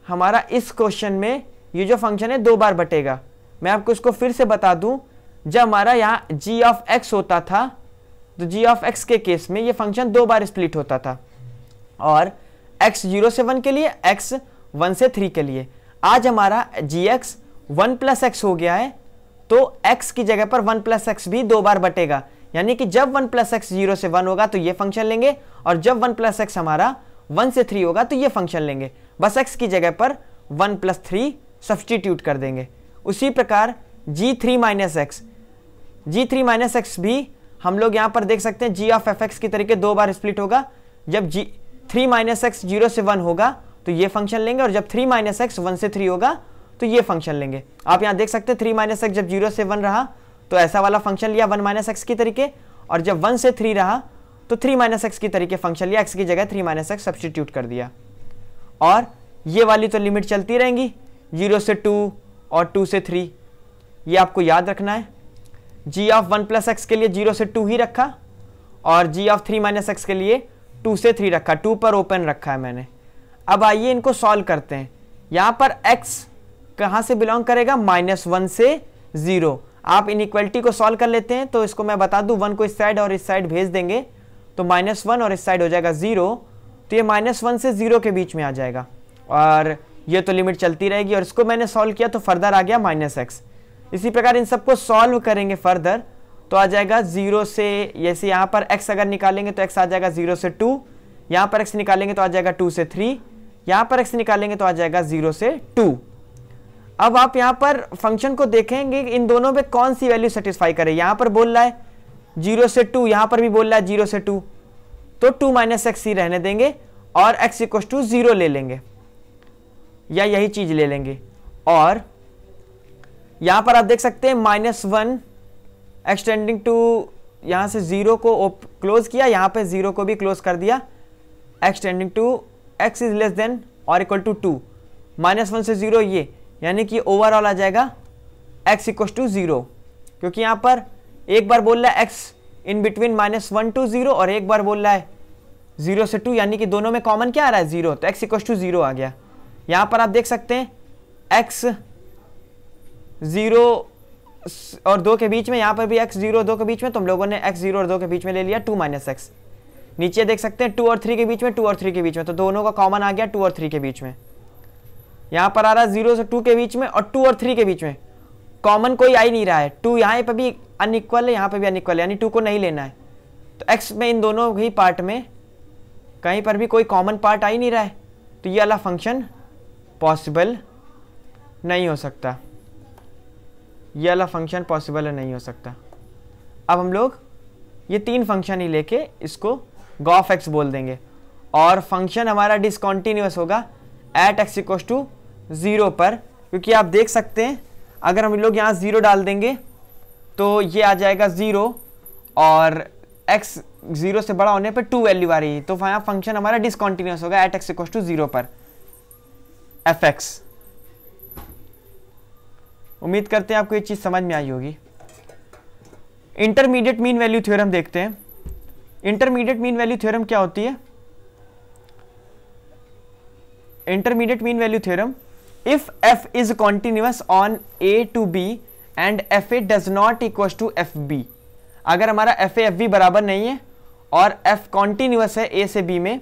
S1: हमारा इस क्वेश्चन में ये जो फंक्शन है 2 बार बटेगा। मैं आपको इसको फिर से बता दूं, जब हमारा यहाँ जी ऑफ एक्स होता था तो जी ऑफ एक्स के केस में ये फंक्शन 2 बार स्प्लिट होता था, और x 0 से 1 के लिए, x 1 से 3 के लिए। आज हमारा जी एक्स 1 प्लस एक्स हो गया है, तो x की जगह पर 1 प्लस एक्स भी 2 बार बटेगा, यानी कि जब 1 प्लस एक्स 0 से 1 होगा तो ये फंक्शन लेंगे, और जब 1 प्लस एक्स हमारा 1 से 3 होगा तो ये फंक्शन लेंगे। बस x की जगह पर 1 प्लस 3 सब्सटीट्यूट कर देंगे। उसी प्रकार g3 minus x, g3 minus x भी हम लोग यहाँ पर देख सकते हैं जी ऑफ एफ एक्स की तरीके 2 बार स्प्लिट होगा। जब g3 माइनस एक्स 0 से 1 होगा तो ये फंक्शन लेंगे, और जब 3 माइनस एक्स 1 से 3 होगा तो ये फंक्शन लेंगे। आप यहाँ देख सकते हैं 3 माइनस एक्स जब 0 से 1 रहा तो ऐसा वाला फंक्शन लिया 1 माइनस एक्स की तरीके, और जब 1 से 3 रहा तो 3 माइनस एक्स की तरीके फंक्शन लिया, एक्स की जगह 3 माइनस एक्स सब्सटीट्यूट कर दिया। और ये वाली तो लिमिट चलती रहेंगी 0 से 2 और 2 से 3, ये आपको याद रखना है। जी ऑफ 1 प्लस एक्स के लिए 0 से 2 ही रखा, और जी ऑफ 3 माइनस एक्स के लिए 2 से 3 रखा, 2 पर ओपन रखा है मैंने। अब आइए इनको सॉल्व करते हैं। यहाँ पर x कहाँ से बिलोंग करेगा, -1 से 0। आप इनइक्वालिटी को सॉल्व कर लेते हैं, तो इसको मैं बता दूं 1 को इस साइड और इस साइड भेज देंगे तो -1 और इस साइड हो जाएगा 0, तो ये -1 से 0 के बीच में आ जाएगा, और ये तो लिमिट चलती रहेगी। और इसको मैंने सॉल्व किया तो फर्दर आ गया -x। इसी प्रकार इन सबको सॉल्व करेंगे फर्दर तो आ जाएगा 0 से, जैसे यहाँ पर x अगर निकालेंगे तो x आ जाएगा 0 से 2, यहाँ पर x निकालेंगे तो आ जाएगा 2 से 3, यहाँ पर x निकालेंगे तो आ जाएगा 0 से 2। अब आप यहाँ पर फंक्शन को देखेंगे इन दोनों में कौन सी वैल्यू सेटिस्फाई करे। यहाँ पर बोल रहा है 0 से 2, यहाँ पर भी बोल रहा है 0 से 2, तो 2 माइनस एक्स ही रहने देंगे और x इक्व टू 0 ले लेंगे, या यही चीज ले लेंगे। और यहाँ पर आप देख सकते हैं -1 एक्सटेंडिंग टू, यहाँ से 0 को क्लोज किया, यहाँ पे 0 को भी क्लोज कर दिया, extending to x is less than और इक्वल टू 2, -1 से 0 ये, यानी कि ओवरऑल आ जाएगा x इक्व टू 0, क्योंकि यहाँ पर एक बार बोल रहा है x इन बिटवीन -1 to 0 और एक बार बोल रहा है 0 से 2, यानी कि दोनों में कॉमन क्या आ रहा है 0, तो x इक्व टू 0 आ गया। यहाँ पर आप देख सकते हैं x 0 और 2 के बीच में, यहाँ पर भी x 0 और 2 के बीच में, तो हम लोगों ने x 0 और 2 के बीच में ले लिया 2 माइनस एक्स। नीचे देख सकते हैं 2 और 3 के बीच में, 2 और 3 के बीच में, तो दोनों का कॉमन आ गया 2 और 3 के बीच में। यहाँ पर आ रहा है 0 से 2 के बीच में और 2 और 3 के बीच में, कॉमन कोई आ ही नहीं रहा है। 2 यहाँ पे भी अनइक्वल है, यहाँ पे भी अनइक्वल है, यानी 2 को नहीं लेना है। तो x में इन दोनों ही पार्ट में कहीं पर भी कोई कॉमन पार्ट आ ही नहीं रहा है, तो ये वाला फंक्शन पॉसिबल नहीं हो सकता, ये वाला फंक्शन पॉसिबल नहीं हो सकता। अब हम लोग ये 3 फंक्शन ही लेके इसको गॉफ एक्स बोल देंगे और फंक्शन हमारा डिसकॉन्टिन्यूअस होगा एट एक्स इक्वल्स टू 0 पर, क्योंकि आप देख सकते हैं अगर हम लोग यहाँ 0 डाल देंगे तो ये आ जाएगा 0 और x 0 से बड़ा होने पे 2 वैल्यू आ रही है, तो यहाँ फंक्शन हमारा डिसकॉन्टिन्यूअस होगा एट एक्स इक्वल्स टू 0 पर एफ एक्स। उम्मीद करते हैं आपको ये चीज समझ में आई होगी। इंटरमीडिएट मीन वैल्यू थ्योरम देखते हैं। इंटरमीडिएट मीन वैल्यू थ्योरम क्या होती है? Intermediate mean value theorem, if f is continuous on a to b and fa does not equal to fb, अगर हमारा fa fb बराबर नहीं है और f कॉन्टिन्यूअस है a से b में,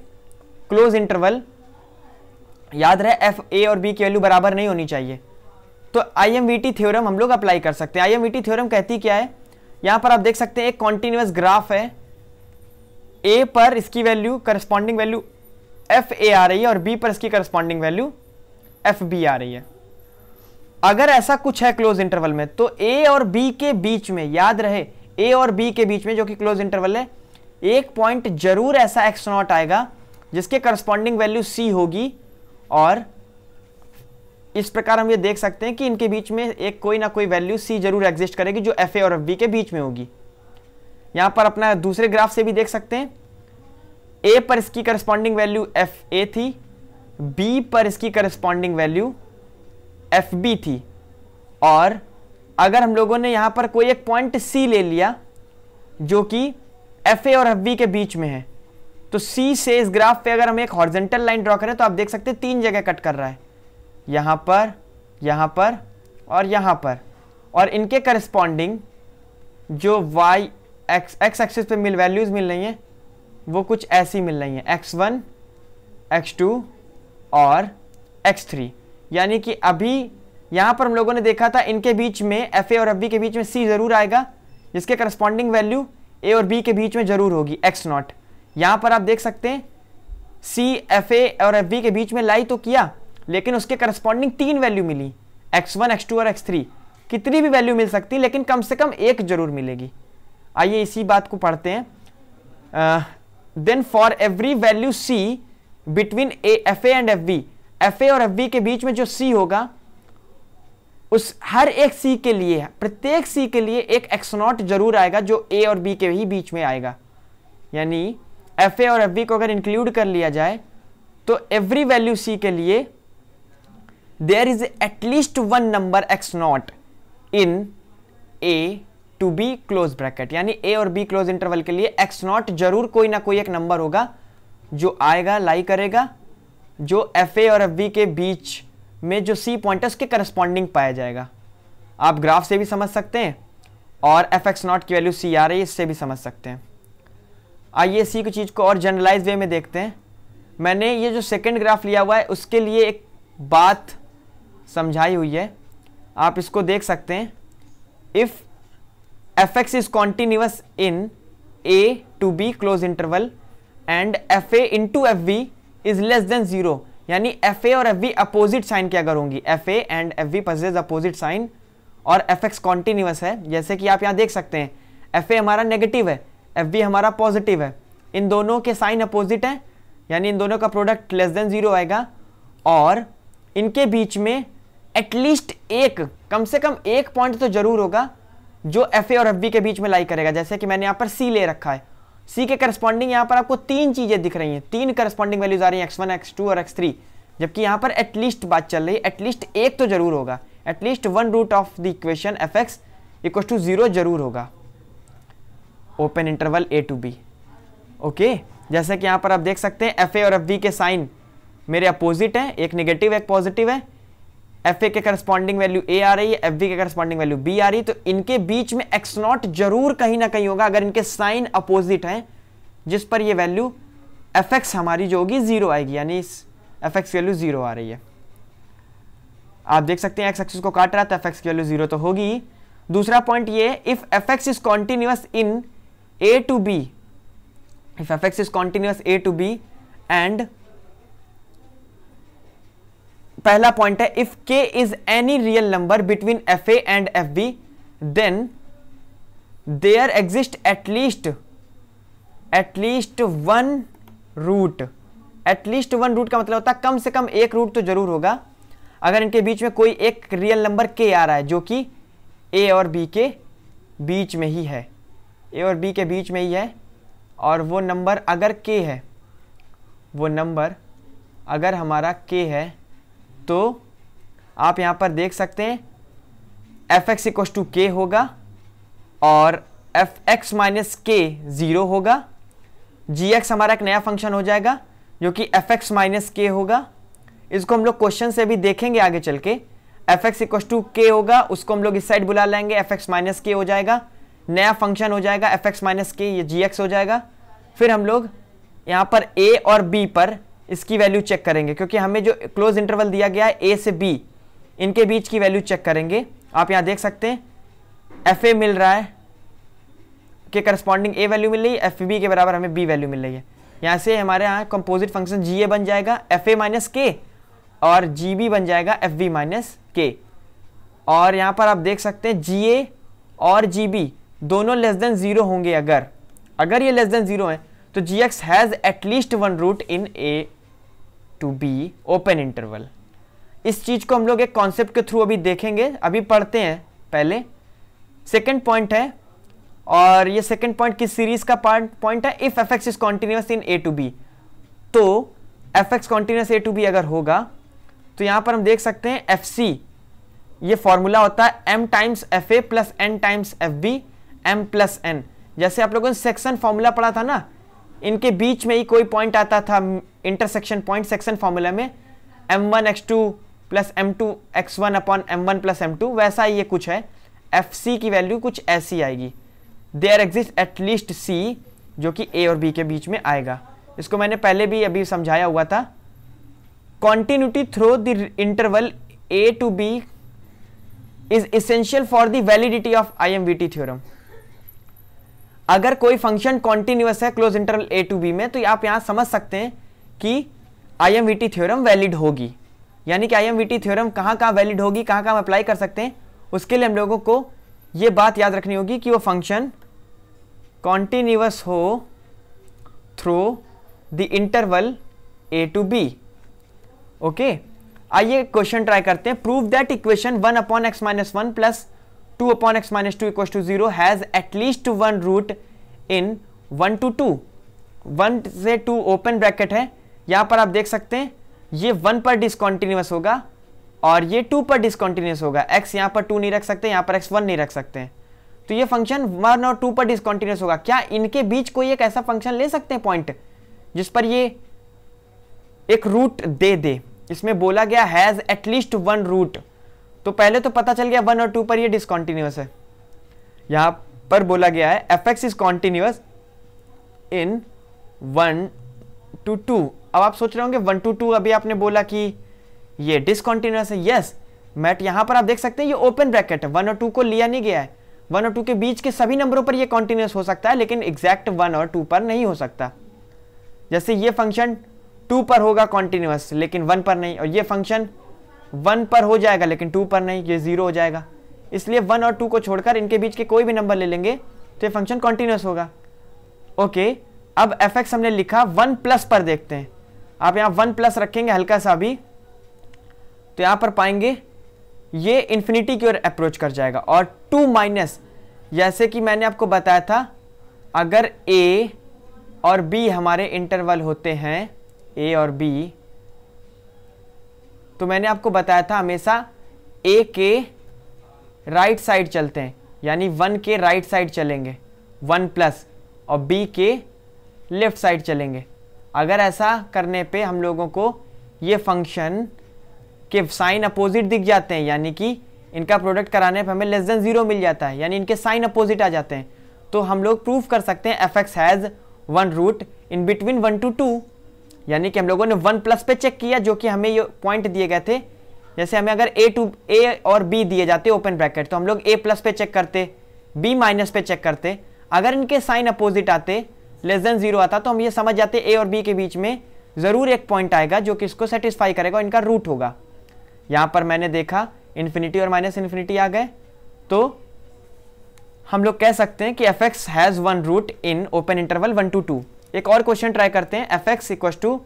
S1: क्लोज इंटरवल, याद रहे f a और b की वैल्यू बराबर नहीं होनी चाहिए, तो IMVT थ्योरम हम लोग अप्लाई कर सकते हैं। IMVT थ्योरम कहती क्या है, यहां पर आप देख सकते हैं एक कॉन्टिन्यूअस ग्राफ है, a पर इसकी वैल्यू करस्पॉन्डिंग वैल्यू fa आ रही है और b पर इसकी करस्पॉन्डिंग वैल्यू fb आ रही है। अगर ऐसा कुछ है क्लोज इंटरवल में, तो a और b के बीच में, याद रहे a और b के बीच में जो कि क्लोज इंटरवल है, एक पॉइंट जरूर ऐसा x0 आएगा जिसके करस्पॉन्डिंग वैल्यू c होगी, और इस प्रकार हम ये देख सकते हैं कि इनके बीच में एक कोई ना कोई वैल्यू c जरूर एग्जिस्ट करेगी जो fa और fb के बीच में होगी। यहां पर अपना दूसरे ग्राफ से भी देख सकते हैं, a पर इसकी करस्पॉन्डिंग वैल्यू fa थी, b पर इसकी करस्पॉन्डिंग वैल्यू fb थी, और अगर हम लोगों ने यहां पर कोई एक पॉइंट c ले लिया जो कि fa और fb के बीच में है, तो c से इस ग्राफ पे अगर हम एक हॉरिजॉन्टल लाइन ड्रॉ करें तो आप देख सकते हैं 3 जगह कट कर रहा है, यहां पर, यहां पर और यहां पर, और इनके करस्पॉन्डिंग जो y x एक्सिस पे वैल्यूज मिल रही हैं वो कुछ ऐसी मिल रही हैं, x1 x2 और x3, यानी कि अभी यहां पर हम लोगों ने देखा था इनके बीच में fa और fb के बीच में c जरूर आएगा जिसके करस्पॉन्डिंग वैल्यू a और b के बीच में जरूर होगी x0। यहां पर आप देख सकते हैं c fa और fb के बीच में लाई तो किया, लेकिन उसके करस्पॉन्डिंग 3 वैल्यू मिली, x1 x2 और x3, कितनी भी वैल्यू मिल सकती है लेकिन कम से कम एक जरूर मिलेगी। आइए इसी बात को पढ़ते हैं। Then for every value c between fa and fb, fa और fb के बीच में जो c होगा उस हर एक c के लिए, प्रत्येक c के लिए एक x0 जरूर आएगा जो a और b के ही बीच में आएगा, यानी fa और fb को अगर इंक्लूड कर लिया जाए तो एवरी वैल्यू c के लिए there is at least 1 number x0 in a to b close bracket, यानी a और b क्लोज इंटरवल के लिए x0 जरूर कोई ना कोई एक नंबर होगा जो आएगा, लाई करेगा, जो fa और fb के बीच में जो c पॉइंट है उसके करस्पॉन्डिंग पाया जाएगा। आप ग्राफ से भी समझ सकते हैं और fx0 की वैल्यू c आ रही है इससे भी समझ सकते हैं। आइए इसी की चीज को और जनरलाइज वे में देखते हैं। मैंने ये जो सेकंड ग्राफ लिया हुआ है उसके लिए एक बात समझाई हुई है, आप इसको देख सकते हैं। If fx is continuous in a to b close interval and fa into fb is less than 0, यानी fa और fb अपोजिट साइन की अगर होंगी, fa and fb possess opposite sign और fx कॉन्टिन्यूअस है, जैसे कि आप यहां देख सकते हैं fa हमारा नेगेटिव है, fb हमारा पॉजिटिव है, इन दोनों के साइन अपोजिट है, यानी इन दोनों का प्रोडक्ट लेस देन 0 आएगा, और इनके बीच में एटलीस्ट एक, कम से कम एक पॉइंट तो जरूर होगा जो fa और fb के बीच में लाई करेगा, जैसे कि मैंने यहाँ पर c ले रखा है। c के करस्पॉन्डिंग यहाँ पर आपको 3 चीजें दिख रही हैं, 3 करस्पॉन्डिंग वैल्यूज आ रही हैं, x1 x2 और x3, जबकि यहाँ पर एटलीस्ट बात चल रही है, एटलीस्ट एक तो जरूर होगा, at least 1 root of the equation fx equal to 0 जरूर होगा, open interval a to b। Okay, जैसे कि यहाँ पर आप देख सकते हैं fa और fb के साइन मेरे अपोजिट हैं, एक नेगेटिव एक पॉजिटिव है, fa के करस्पॉन्डिंग वैल्यू a आ रही है, fb के करस्पॉन्डिंग वैल्यू b आ रही है, तो इनके बीच में x0 जरूर कहीं ना कहीं होगा। अगर इनके साइन अपोजिट हैं जिस पर ये वैल्यू एफ एक्स हमारी जो होगी 0 आएगी, यानी इस एफ एक्स की वैल्यू 0 आ रही है। आप देख सकते हैं एक्स एक्सिस को काट रहा है तो एफ एक्स की वैल्यू 0 तो होगी। दूसरा पॉइंट ये, if F x is continuous in A to B, if F x is continuous A to B and, पहला पॉइंट है if K is any real number between F A and F B then there exist at least one root. At least one root का मतलब होता है कम से कम एक root तो जरूर होगा। अगर इनके बीच में कोई एक रियल नंबर के आ रहा है जो कि ए और बी के बीच में ही है, ए और बी के बीच में ही है, और वो नंबर अगर के है, वो नंबर अगर हमारा के है, तो आप यहाँ पर देख सकते हैं एफ एक्स इक्वस टू के होगा और एफ एक्स माइनस के 0 होगा। जी एक्स हमारा एक नया फंक्शन हो जाएगा जो कि एफ एक्स माइनस के होगा। इसको हम लोग क्वेश्चन से भी देखेंगे आगे चल के। एफ एक्स इक्वस टू के होगा, उसको हम लोग इस साइड बुला लेंगे, एफ एक्स माइनस के हो जाएगा, नया फंक्शन हो जाएगा एफ एक्स माइनस के, ये जी एक्स हो जाएगा। फिर हम लोग यहाँ पर ए और बी पर इसकी वैल्यू चेक करेंगे, क्योंकि हमें जो क्लोज इंटरवल दिया गया है ए से बी, इनके बीच की वैल्यू चेक करेंगे। आप यहाँ देख सकते हैं एफ ए मिल रहा है के करस्पॉन्डिंग ए वैल्यू मिल रही है, एफ बी के बराबर हमें बी वैल्यू मिल रही है। यहाँ से हमारे यहाँ कंपोजिट फंक्शन जी ए बन जाएगा एफ ए माइनस के, और जी बी बन जाएगा एफ बी माइनस के। और यहाँ पर आप देख सकते हैं जी ए और जी बी दोनों लेस देन 0 होंगे। अगर ये लेस देन 0 है तो G X has at least one root in A to B open interval. इस चीज़ को हम लोग एक कॉन्सेप्ट के थ्रू अभी देखेंगे, अभी पढ़ते हैं पहले। सेकेंड पॉइंट है, और ये सेकेंड पॉइंट किस सीरीज का पॉइंट है, if F x is continuous in A to B. तो F X continuous A to B अगर होगा तो यहाँ पर हम देख सकते हैं एफ सी, ये फॉर्मूला होता है M times F A plus N times F B M plus N. जैसे आप लोगों ने सेक्शन फॉर्मूला पढ़ा था ना, इनके बीच में ही कोई पॉइंट आता था इंटरसेक्शन पॉइंट सेक्शन फॉर्मूला में, m1 x2 plus m2 x1 upon m1 plus m2, वैसा ही ये कुछ है। एफ सी की वैल्यू कुछ ऐसी आएगी, देयर एग्जिस्ट एटलीस्ट सी, जो कि ए और बी के बीच में आएगा। इसको मैंने पहले भी अभी समझाया हुआ था। Continuity through the interval A to B is essential for the validity of IMVT theorem. अगर कोई फंक्शन कॉन्टिन्यूअस है close interval A to B में, तो आप यहां समझ सकते हैं कि IMVT थ्योरम वैलिड होगी। यानी कि IMVT थ्योरम कहां कहां वैलिड होगी, कहां कहां हम अप्लाई कर सकते हैं, उसके लिए हम लोगों को यह बात याद रखनी होगी कि वो फंक्शन कॉन्टिन्यूअस हो through the interval A to B. Okay, आइए क्वेश्चन ट्राई करते हैं। Prove that equation 1 upon X minus 1 plus 2 upon X minus 2 equal to 0 has at least one root in 1 to 2। 1 से 2 ओपन ब्रैकेट है, यहां पर आप देख सकते हैं ये 1 पर डिसकॉन्टिन्यूअस होगा और ये 2 पर डिसकॉन्टिन्यूअस होगा। x यहां पर 2 नहीं रख सकते, यहां पर x 1 नहीं रख सकते हैं, तो ये फंक्शन 1 और 2 पर डिसकॉन्टिन्यूअस होगा। क्या इनके बीच कोई एक ऐसा फंक्शन ले सकते हैं पॉइंट जिस पर ये एक रूट दे दे? इसमें बोला गया हैज एटलीस्ट वन रूट, तो पहले तो पता चल गया 1 और 2 पर ये डिसकॉन्टिन्यूअस है। यहां पर बोला गया है F x is continuous in 1 to 2। अब आप सोच रहे होंगे 1 to 2 अभी आपने बोला कि ये डिसकॉन्टिन्यूअस है। यस मैट, यहां पर आप देख सकते हैं ये ओपन ब्रैकेट है, 1 और 2 को लिया नहीं गया है। 1 और 2 के बीच के सभी नंबरों पर ये कॉन्टिन्यूअस हो सकता है, लेकिन एग्जैक्ट 1 और 2 पर नहीं हो सकता। जैसे ये फंक्शन 2 पर होगा कॉन्टिन्यूअस लेकिन 1 पर नहीं, और ये फंक्शन 1 पर हो जाएगा लेकिन 2 पर नहीं, ये 0 हो जाएगा। इसलिए 1 और 2 को छोड़कर इनके बीच के कोई भी नंबर ले लेंगे तो ये फंक्शन कॉन्टिन्यूअस होगा। ओके, अब एफ एक्स हमने लिखा 1 प्लस पर देखते हैं। आप यहाँ 1 प्लस रखेंगे हल्का सा भी, तो यहाँ पर पाएंगे ये इन्फिनिटी की ओर अप्रोच कर जाएगा। और 2 माइनस, जैसे कि मैंने आपको बताया था, अगर ए और बी हमारे इंटरवल होते हैं, ए और बी, तो मैंने आपको बताया था हमेशा ए के राइट साइड चलते हैं, यानी 1 के राइट साइड चलेंगे 1 प्लस, और बी के लेफ्ट साइड चलेंगे। अगर ऐसा करने पे हम लोगों को ये फंक्शन के साइन अपोजिट दिख जाते हैं, यानी कि इनका प्रोडक्ट कराने पे हमें लेस देन 0 मिल जाता है, यानी इनके साइन अपोजिट आ जाते हैं, तो हम लोग प्रूफ कर सकते हैं F X has one root in between 1 to 2, यानी कि हम लोगों ने 1 प्लस पे चेक किया, जो कि हमें ये पॉइंट दिए गए थे। जैसे हमें अगर ए और बी दिए जाते ओपन ब्रैकेट, तो हम लोग ए प्लस पे चेक करते, बी माइनस पे चेक करते। अगर इनके साइन अपोजिट आते, लेस देन 0 आता, तो हम ये समझ जाते ए और बी के बीच में जरूर एक पॉइंट आएगा जो कि इसको सेटिस्फाई करेगा और इनका रूट होगा। यहां पर मैंने देखा इन्फिनिटी और माइनस इन्फिनिटी आ गए, तो हम लोग कह सकते हैं कि F X has one root in open interval 1 to 2। एक और क्वेश्चन ट्राई करते हैं। F x equal to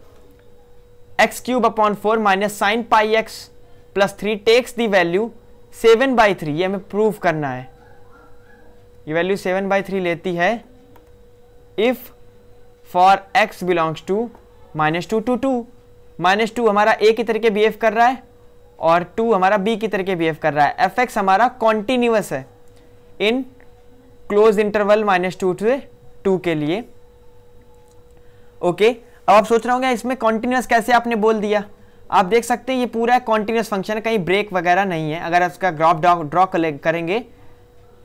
S1: X cube upon 4 minus sine pi X plus 3 takes the value 7/3। ये हमें प्रूव करना है। ये वैल्यू 7/3 लेती है if for X belongs to -2 to 2। -2 हमारा ए की तरीके बिहेव कर रहा है और 2 हमारा बी की तरीके बिहेव कर रहा है। एफ एक्स हमारा कॉन्टिन्यूअस है इन क्लोज इंटरवल -2 से 2 के लिए। ओके, अब आप सोच रहे होंगे इसमें कॉन्टिन्यूअस कैसे आपने बोल दिया। आप देख सकते हैं ये पूरा कॉन्टिन्यूअस फंक्शन है, कहीं ब्रेक वगैरह नहीं है। अगर आप इसका ग्राफ ड्रॉ करेंगे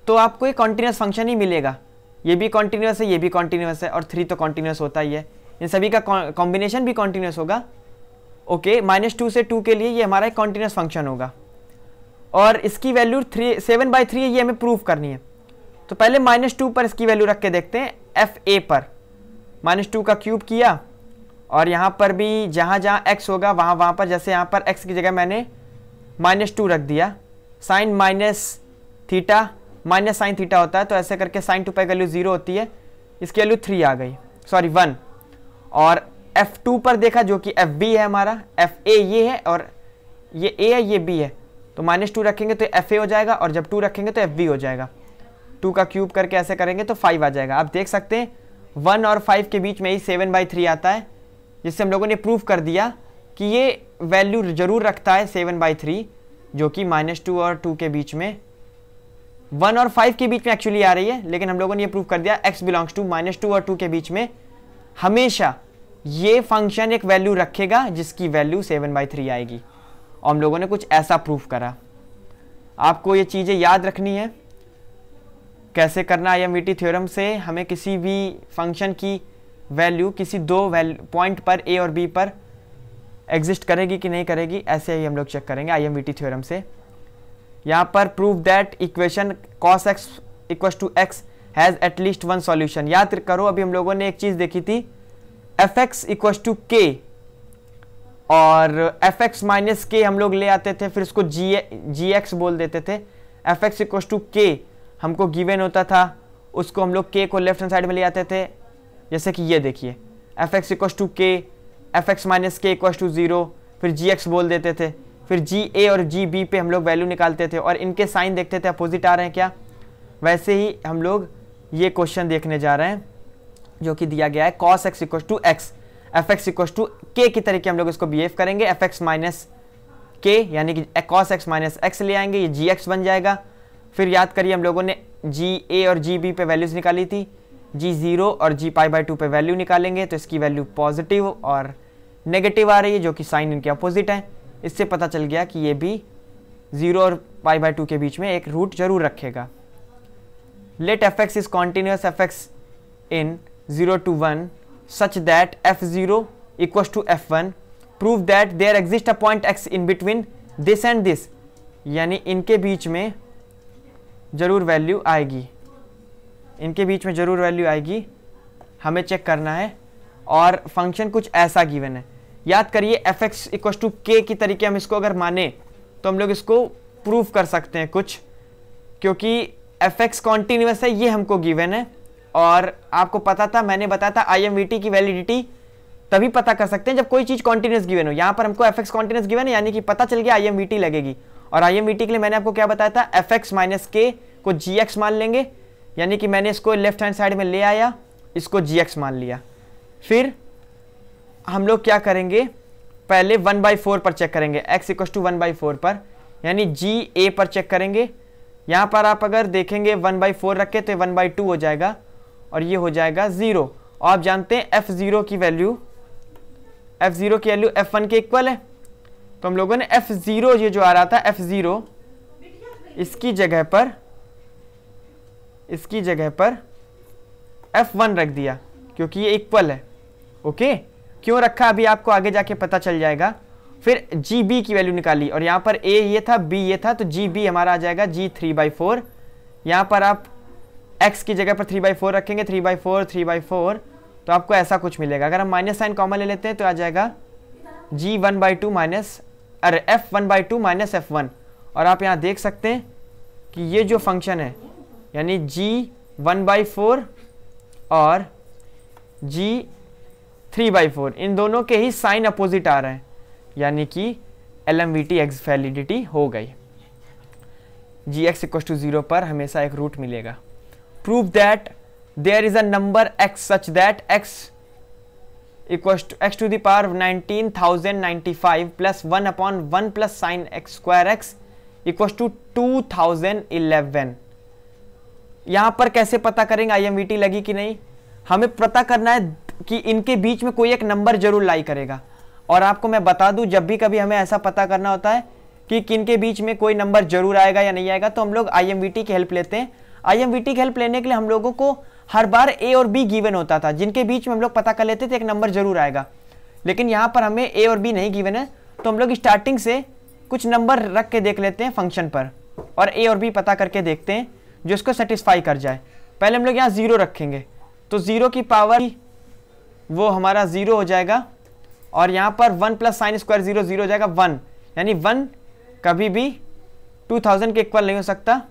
S1: तो आपको एक कॉन्टिन्यूअस फंक्शन ही मिलेगा। ये भी कॉन्टिन्यूअस है, ये भी कॉन्टिन्यूअस है और 3 तो कॉन्टिन्यूअस होता ही है। इन सभी का कॉम्बिनेशन भी कॉन्टिन्यूअस होगा। ओके, -2 से 2 के लिए ये हमारा एक कॉन्टिन्यूअस फंक्शन होगा और इसकी वैल्यू 7/3 है, ये हमें प्रूव करनी है। तो पहले -2 पर इसकी वैल्यू रख के देखते हैं। एफ ए पर -2 का क्यूब किया और यहाँ पर भी जहाँ जहाँ x होगा वहाँ पर, जैसे यहाँ पर x की जगह मैंने -2 रख दिया। Sine minus theta minus sine theta होता है, तो ऐसे करके साइन 2 पाई वैल्यू 0 होती है, इसकी वैल्यू 3 आ गई, सॉरी 1। और F2 पर देखा जो कि FB है हमारा, FA ये है और ये A है ये B है, तो -2 रखेंगे तो FA हो जाएगा और जब 2 रखेंगे तो FB हो जाएगा। 2 का क्यूब करके ऐसे करेंगे तो 5 आ जाएगा। आप देख सकते हैं 1 और 5 के बीच में ही 7/3 आता है, जिससे हम लोगों ने प्रूव कर दिया कि ये वैल्यू जरूर रखता है 7/3, जो कि -2 और 2 के बीच में, 1 और 5 के बीच में एक्चुअली आ रही है, लेकिन हम लोगों ने ये प्रूव कर दिया x बिलोंग्स टू -2 और 2 के बीच में हमेशा ये फंक्शन एक वैल्यू रखेगा जिसकी वैल्यू 7/3 आएगी। और हम लोगों ने कुछ ऐसा प्रूफ करा। आपको ये चीज़ें याद रखनी है कैसे करना। IMVT थ्योरम से हमें किसी भी फंक्शन की वैल्यू किसी दो पॉइंट पर A और B पर एग्जिस्ट करेगी कि नहीं करेगी, ऐसे ही हम लोग चेक करेंगे IMVT थ्योरम से। यहाँ पर prove that equation cos x = x has at least one solution. याद करो अभी हम लोगों ने एक चीज़ देखी थी, fx = k और fx - k हम लोग ले आते थे, फिर उसको gx बोल देते थे। fx = k हमको गिवन होता था, उसको हम लोग k को लेफ्ट हैंड साइड में ले आते थे, जैसे कि ये देखिए fx = k, fx - k = 0, फिर gx बोल देते थे, फिर ga और gb पे हम लोग वैल्यू निकालते थे और इनके साइन देखते थे अपोजिट आ रहे हैं क्या। वैसे ही हम लोग ये क्वेश्चन देखने जा रहे हैं जो कि दिया गया है cos x = x, fx = k की तरीके हम लोग इसको बिहेव करेंगे। fx - k यानी कि cos x - x ले आएंगे, ये gx बन जाएगा। फिर याद करिए हम लोगों ने ga और gb पे वैल्यूज निकाली थी, g0 और gπ/2 पे वैल्यू निकालेंगे तो इसकी वैल्यू पॉजिटिव और नेगेटिव आ रही है, जो कि साइन इनके अपोजिट है। इससे पता चल गया कि ये भी 0 और π/2 के बीच में एक रूट जरूर रखेगा। Let fx is continuous fx in 0 to 1 such that f0 = f1, prove that there exists a point x in between this and this, यानी इनके बीच में जरूर वैल्यू आएगी, इनके बीच में जरूर वैल्यू आएगी, हमें चेक करना है। और फंक्शन कुछ ऐसा गिवन है, याद करिए fx = k की तरीके हम इसको अगर माने तो हम लोग इसको प्रूव कर सकते हैं कुछ, क्योंकि fx कॉन्टिन्यूअस है ये हमको गिवन है। और आपको पता था, मैंने बताया था IMVT की वैलिडिटी तभी पता कर सकते हैं जब कोई चीज़ कॉन्टिन्यूअस गिवन हो। यहाँ पर हमको fx कॉन्टिन्यूअस गिवन है, यानी कि पता चल गया IMVT लगेगी। और IMVT के लिए मैंने आपको क्या बताया था, fx - k को gx मान लेंगे, यानी कि मैंने इसको लेफ्ट हैंड साइड में ले आया, इसको gx मान लिया। फिर हम लोग क्या करेंगे, पहले 1/4 पर चेक करेंगे, x = 1/4 पर, यानी ga पर चेक करेंगे। यहाँ पर आप अगर देखेंगे 1/4 रखे तो 1/2 हो जाएगा और ये हो जाएगा 0। और आप जानते हैं f0 की वैल्यू f1 के इक्वल है, तो हम लोगों ने f0 ये जो आ रहा था f0 इसकी जगह पर f1 रख दिया, क्योंकि ये इक्वल है। ओके, क्यों रखा अभी आपको आगे जाके पता चल जाएगा। फिर जी बी की वैल्यू निकाली और यहाँ पर ए ये था, बी ये था, तो जी बी हमारा आ जाएगा जी 3/4। यहाँ पर आप x की जगह पर 3/4 रखेंगे, 3/4 3/4, तो आपको ऐसा कुछ मिलेगा। अगर हम माइनस साइन कॉमन ले लेते हैं तो आ जाएगा जी 1/2 माइनस f 1/2 माइनस f1। और आप यहाँ देख सकते हैं कि ये जो फंक्शन है यानी जी 1/4 और जी 3/4 इन दोनों के ही साइन अपोजिट आ रहे हैं, यानी कि LMVT एक्स वैलिडिटी हो गई। gx = 0 पर हमेशा एक रूट मिलेगा। Prove that there is a number x such that x to the power 19,095 plus 1/1 plus sin x square x equals to 2011। यहाँ पर कैसे पता करेंगे IMVT लगी कि नहीं? हमें पता करना है कि इनके बीच में कोई एक नंबर जरूर लाई करेगा। और आपको मैं बता दूं, जब भी कभी हमें ऐसा पता करना होता है कि किन के बीच में कोई नंबर जरूर आएगा या नहीं आएगा, तो हम लोग IMVT की हेल्प लेते हैं। IMVT की हेल्प लेने के लिए हम लोगों को हर बार A और B गिवन होता था, जिनके बीच में हम लोग पता कर लेते थे एक नंबर जरूर आएगा। लेकिन यहाँ पर हमें A और B नहीं गिवन है, तो हम लोग स्टार्टिंग से कुछ नंबर रख के देख लेते हैं फंक्शन पर और A और B पता करके देखते हैं जो इसको सेटिस्फाई कर जाए। पहले हम लोग यहाँ 0 रखेंगे, तो 0 की पावर वो हमारा 0 हो जाएगा और यहाँ पर 1 प्लस साइन स्क्वायर 0 0 हो जाएगा 1, यानी 1 कभी भी 2000 के इक्वल नहीं हो सकता।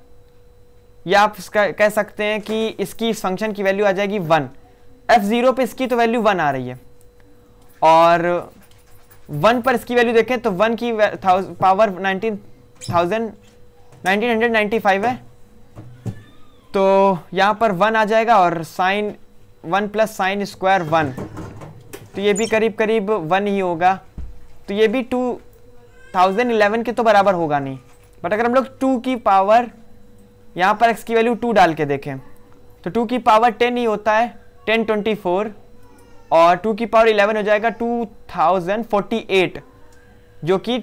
S1: या आप इसका कह सकते हैं कि इसकी इस फंक्शन की वैल्यू आ जाएगी 1। f0 पे इसकी तो वैल्यू 1 आ रही है और 1 पर इसकी वैल्यू देखें तो 1 की पावर 1995 है, तो यहाँ पर 1 आ जाएगा और साइन 1 प्लस साइन स्क्वायर 1, तो ये भी करीब करीब 1 ही होगा। तो ये भी 2011 के तो बराबर होगा नहीं, बट अगर हम लोग 2 की पावर यहाँ पर x की वैल्यू 2 डाल के देखें तो 2 की पावर 10 ही होता है, 1024, और 2 की पावर 11 हो जाएगा 2048, जो कि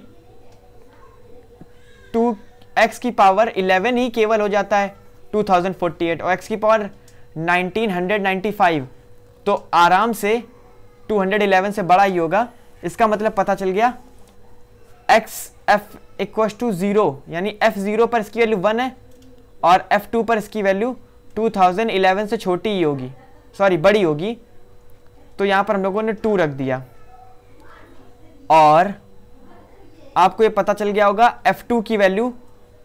S1: 2x की पावर 11 ही केवल हो जाता है 2048 और x की पावर 1995, तो आराम से 211 से बड़ा ही होगा। इसका मतलब पता चल गया f = 0, यानी f0 पर इसकी वैल्यू 1 है और f2 पर इसकी वैल्यू 2011 से छोटी ही होगी, सॉरी बड़ी होगी। तो यहाँ पर हम लोगों ने 2 रख दिया और आपको ये पता चल गया होगा f2 की वैल्यू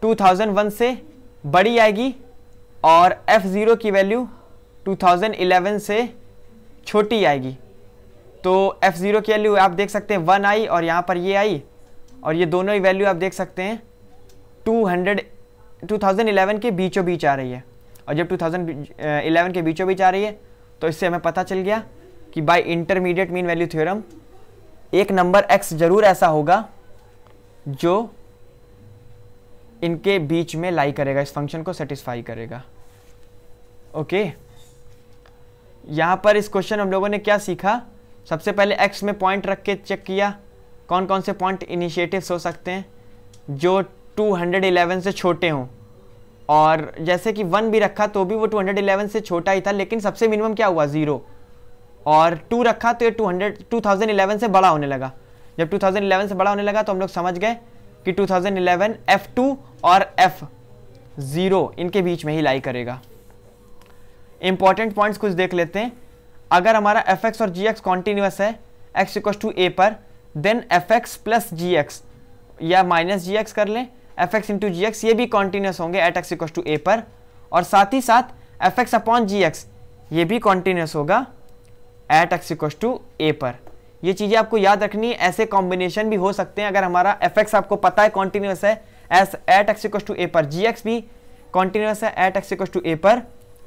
S1: 2001 से बड़ी आएगी और f0 की वैल्यू 2011 से छोटी आएगी। तो f0 की वैल्यू आप देख सकते हैं 1 आई और यहाँ पर ये आई, और ये दोनों ही वैल्यू आप देख सकते हैं 2011 के बीचों बीच आ रही है। और जब 2011 के बीचों बीच आ रही है तो इससे हमें पता चल गया कि by intermediate mean value theorem एक नंबर x जरूर ऐसा होगा जो इनके बीच में लाई करेगा, इस फंक्शन को सेटिस्फाई करेगा। ओके, यहाँ पर इस क्वेश्चन हम लोगों ने क्या सीखा? सबसे पहले x में पॉइंट रख के चेक किया कौन कौन से पॉइंट इनिशिएटिव्स हो सकते हैं जो 211 से छोटे हों, और जैसे कि 1 भी रखा तो भी वो 211 से छोटा ही था, लेकिन सबसे मिनिमम क्या हुआ 0, और 2 रखा तो ये 2011 से बड़ा होने लगा। जब 2011 से बड़ा होने लगा तो हम लोग समझ गए कि 2011 f2 और f0 इनके बीच में ही लाई करेगा। इंपॉर्टेंट पॉइंट्स कुछ देख लेते हैं। अगर हमारा fx और gx कॉन्टिन्यूअस है x = a पर, देन fx प्लस gx या माइनस gx कर लें, fx इंटू gx ये भी कॉन्टिन्यूअस होंगे एट x = a पर, और साथ ही साथ fx अपॉन gx ये भी कॉन्टिन्यूअस होगा एट x = a पर। ये चीज़ें आपको याद रखनी है। ऐसे कॉम्बिनेशन भी हो सकते हैं। अगर हमारा fx आपको पता है कॉन्टिन्यूअस है एट x = a पर, gx भी कॉन्टिन्यूअस है एट x = a पर,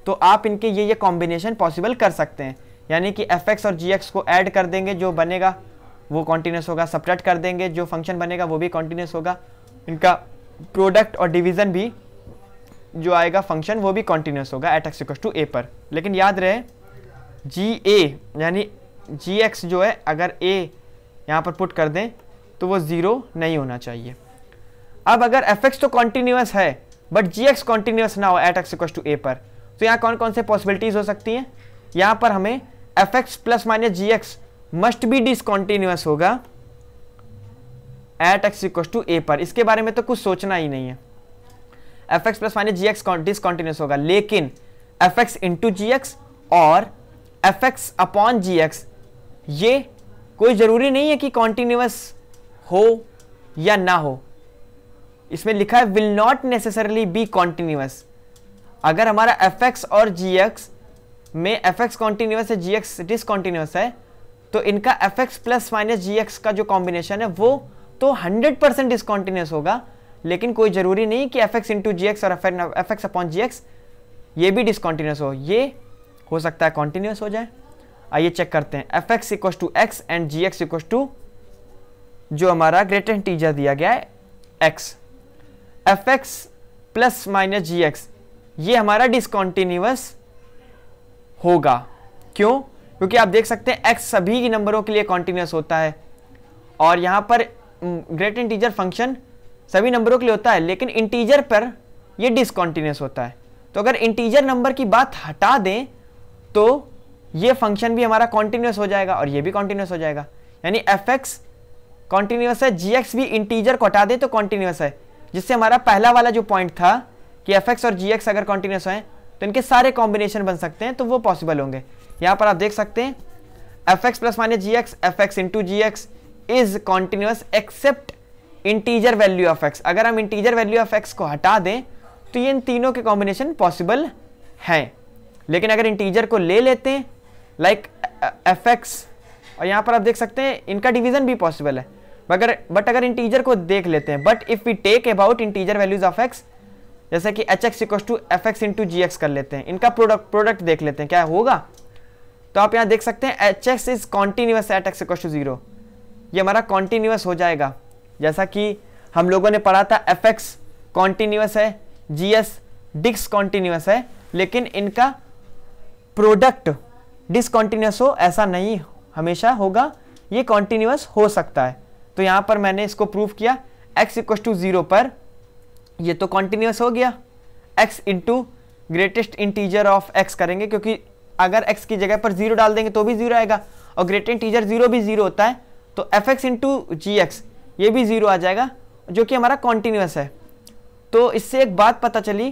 S1: तो आप इनके ये कॉम्बिनेशन पॉसिबल कर सकते हैं। यानी कि fx और gx को ऐड कर देंगे, जो बनेगा वो कॉन्टिन्यूअस होगा, सब्ट्रैक्ट कर देंगे, जो फंक्शन बनेगा वो भी कॉन्टिन्यूअस होगा, इनका प्रोडक्ट और डिवीज़न भी जो आएगा फंक्शन वो भी कॉन्टिन्यूअस होगा एट x = a पर। लेकिन याद रहे ga यानी gx जो है अगर a यहाँ पर पुट कर दें तो वो 0 नहीं होना चाहिए। अब अगर fx तो कॉन्टिन्यूअस है बट gx कॉन्टिन्यूअस ना हो एट x = a पर, तो यहाँ कौन कौन से पॉसिबिलिटीज़ हो सकती हैं? यहाँ पर हमें f x plus minus ji x must be discontinuous होगा at x equal to a पर। इसके बारे में तो कुछ सोचना ही नहीं है। एफ एक्स प्लस माइनस जी एक्स डिसकॉन्टिन्यूअस होगा, लेकिन F x into g x और f x upon g x ये कोई जरूरी नहीं है कि कॉन्टिन्यूअस हो या ना हो। इसमें लिखा है will not necessarily B continuous. अगर हमारा एफ एक्स और जी एक्स में एफ एक्स कॉन्टिन्यूअस है, जी एक्स डिसकॉन्टिन्यूअस है, तो इनका एफ एक्स प्लस माइनस जी एक्स का जो कॉम्बिनेशन है वो तो 100% डिसकॉन्टिन्यूअस होगा, लेकिन कोई जरूरी नहीं कि F x into g x और f x upon g x ये भी डिसकॉन्टिन्यूअस हो। ये हो सकता है कॉन्टिन्यूअस हो जाए। आइए चेक करते हैं। F x equal to X and ji X equal to जो हमारा ग्रेटर इंटीजर दिया गया है X, F x plus minus जी एक्स ये हमारा डिसकॉन्टिन्यूअस होगा। क्यों? क्योंकि आप देख सकते हैं एक्स सभी नंबरों के लिए कॉन्टिन्यूअस होता है और यहां पर ग्रेटर इंटीजर फंक्शन सभी नंबरों के लिए होता है, लेकिन इंटीजर पर ये डिसकॉन्टिन्यूअस होता है। तो अगर इंटीजर नंबर की बात हटा दें तो ये फंक्शन भी हमारा कॉन्टिन्यूअस हो जाएगा और ये भी कॉन्टिन्यूअस हो जाएगा। यानी एफ एक्स कॉन्टिन्यूअस है, जी एक्स भी इंटीजर को हटा दे तो कॉन्टिन्यूअस है, जिससे हमारा पहला वाला जो पॉइंट था कि एफ एक्स और जी एक्स अगर कॉन्टिन्यूअस हैं तो इनके सारे कॉम्बिनेशन बन सकते हैं, तो वो पॉसिबल होंगे। यहां पर आप देख सकते हैं F x plus minus ji x, F x into g x is continuous except integer value of x. अगर हम इंटीजर वैल्यू ऑफ एक्स को हटा दें तो ये इन तीनों के कॉम्बिनेशन पॉसिबल हैं, लेकिन अगर इंटीजर को ले लेते हैं लाइक एफ एक्स, और यहां पर आप देख सकते हैं इनका डिवीजन भी पॉसिबल है, बट अगर इंटीजर को देख लेते हैं, but if we take about integer values of x, जैसे कि h x equal to F x into g x कर लेते हैं, इनका प्रोडक्ट देख लेते हैं क्या होगा। तो आप यहां देख सकते हैं h x is continuous at x equal to 0, ये हमारा कॉन्टिन्यूअस हो जाएगा। जैसा कि हम लोगों ने पढ़ा था एफ एक्स कॉन्टिन्यूअस है, जी एस डिसकॉन्टिन्यूअस है, लेकिन इनका प्रोडक्ट डिसकॉन्टिन्यूअस हो ऐसा नहीं हमेशा होगा, ये कॉन्टिन्यूअस हो सकता है। तो यहां पर मैंने इसको प्रूव किया, x इक्वल टू 0 पर ये तो कॉन्टिन्यूअस हो गया, x into greatest integer of x करेंगे, क्योंकि अगर x की जगह पर 0 डाल देंगे तो भी 0 आएगा और ग्रेटर इंटीजर 0 भी 0 होता है, तो F x into g x ये भी 0 आ जाएगा, जो कि हमारा कॉन्टिन्यूअस है। तो इससे एक बात पता चली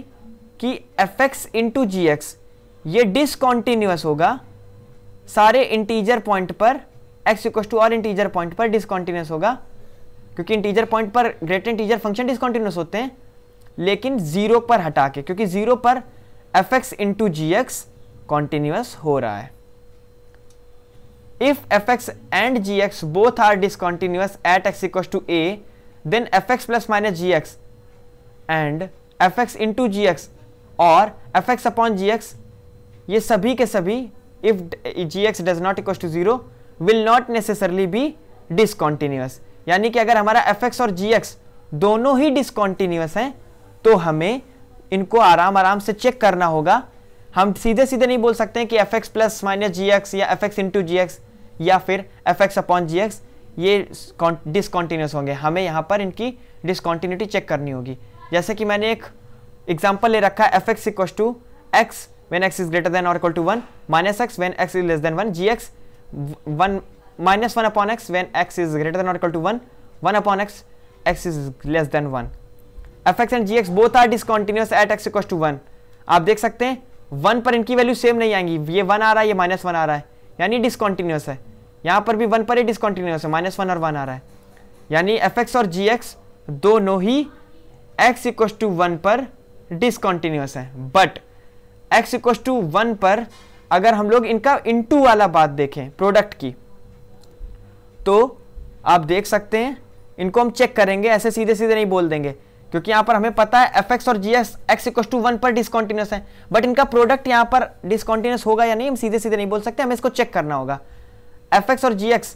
S1: कि F x into g x ये डिसकॉन्टिन्यूअस होगा सारे इंटीजर पॉइंट पर, x इक्वल टू और इंटीजर पॉइंट पर डिसकॉन्टिन्यूअस होगा, क्योंकि इंटीजर पॉइंट पर ग्रेटर इंटीजर फंक्शन डिसकॉन्टिन्यूअस होते हैं, लेकिन 0 पर हटा के, क्योंकि 0 पर f x into g x continuous हो रहा है। If F x and ji x both are discontinuous at x equal to a, then f x plus minus ji x and F x into g x और f x upon g x ये सभी के सभी if g x does not equal to 0 will not necessarily be discontinuous. यानी कि अगर हमारा F X और जी एक्स दोनों ही डिसकॉन्टिन्यूअस हैं तो हमें इनको आराम से चेक करना होगा। हम सीधे सीधे नहीं बोल सकते हैं कि एफ एक्स प्लस माइनस जी एक्स या F x into g x या फिर F x upon g x ये डिसकॉन्टिन्यूअस होंगे। हमें यहाँ पर इनकी डिसकॉन्टिन्यूटी चेक करनी होगी। जैसे कि मैंने एक एग्जाम्पल ले रखा है, F x equal to x when x is greater than or equal to 1 minus x when x is less than 1, gx 1 minus 1 upon x when x is greater than or equal to 1, 1 upon x, x is less than 1. fx and gx both are discontinuous at x equals to 1. आप देख सकते हैं 1 पर इनकी value same नहीं आएंगी, ये 1 आ रहा है, ये -1 आ रहा है, यानी डिसकॉन्टिन्यूअस है। यहाँ पर भी 1 पर ही डिसकॉन्टिन्यूअस है, -1 और 1 आ रहा है, यानी fx और gx दोनों ही x equals to 1 पर डिसकॉन्टिन्यूअस है। बट x इक्वल टू 1 पर अगर हम लोग इनका इनटू वाला बात देखें प्रोडक्ट की, तो आप देख सकते हैं इनको हम चेक करेंगे, ऐसे सीधे सीधे नहीं बोल देंगे, क्योंकि यहां पर हमें पता है एफ एक्स और G X X equal to 1 पर डिसकॉन्टिन्यूअस है, बट इनका प्रोडक्ट यहां पर डिसकॉन्टिन्यूअस होगा या नहीं हम सीधे सीधे नहीं बोल सकते, हमें इसको चेक करना होगा। एफ एक्स और G X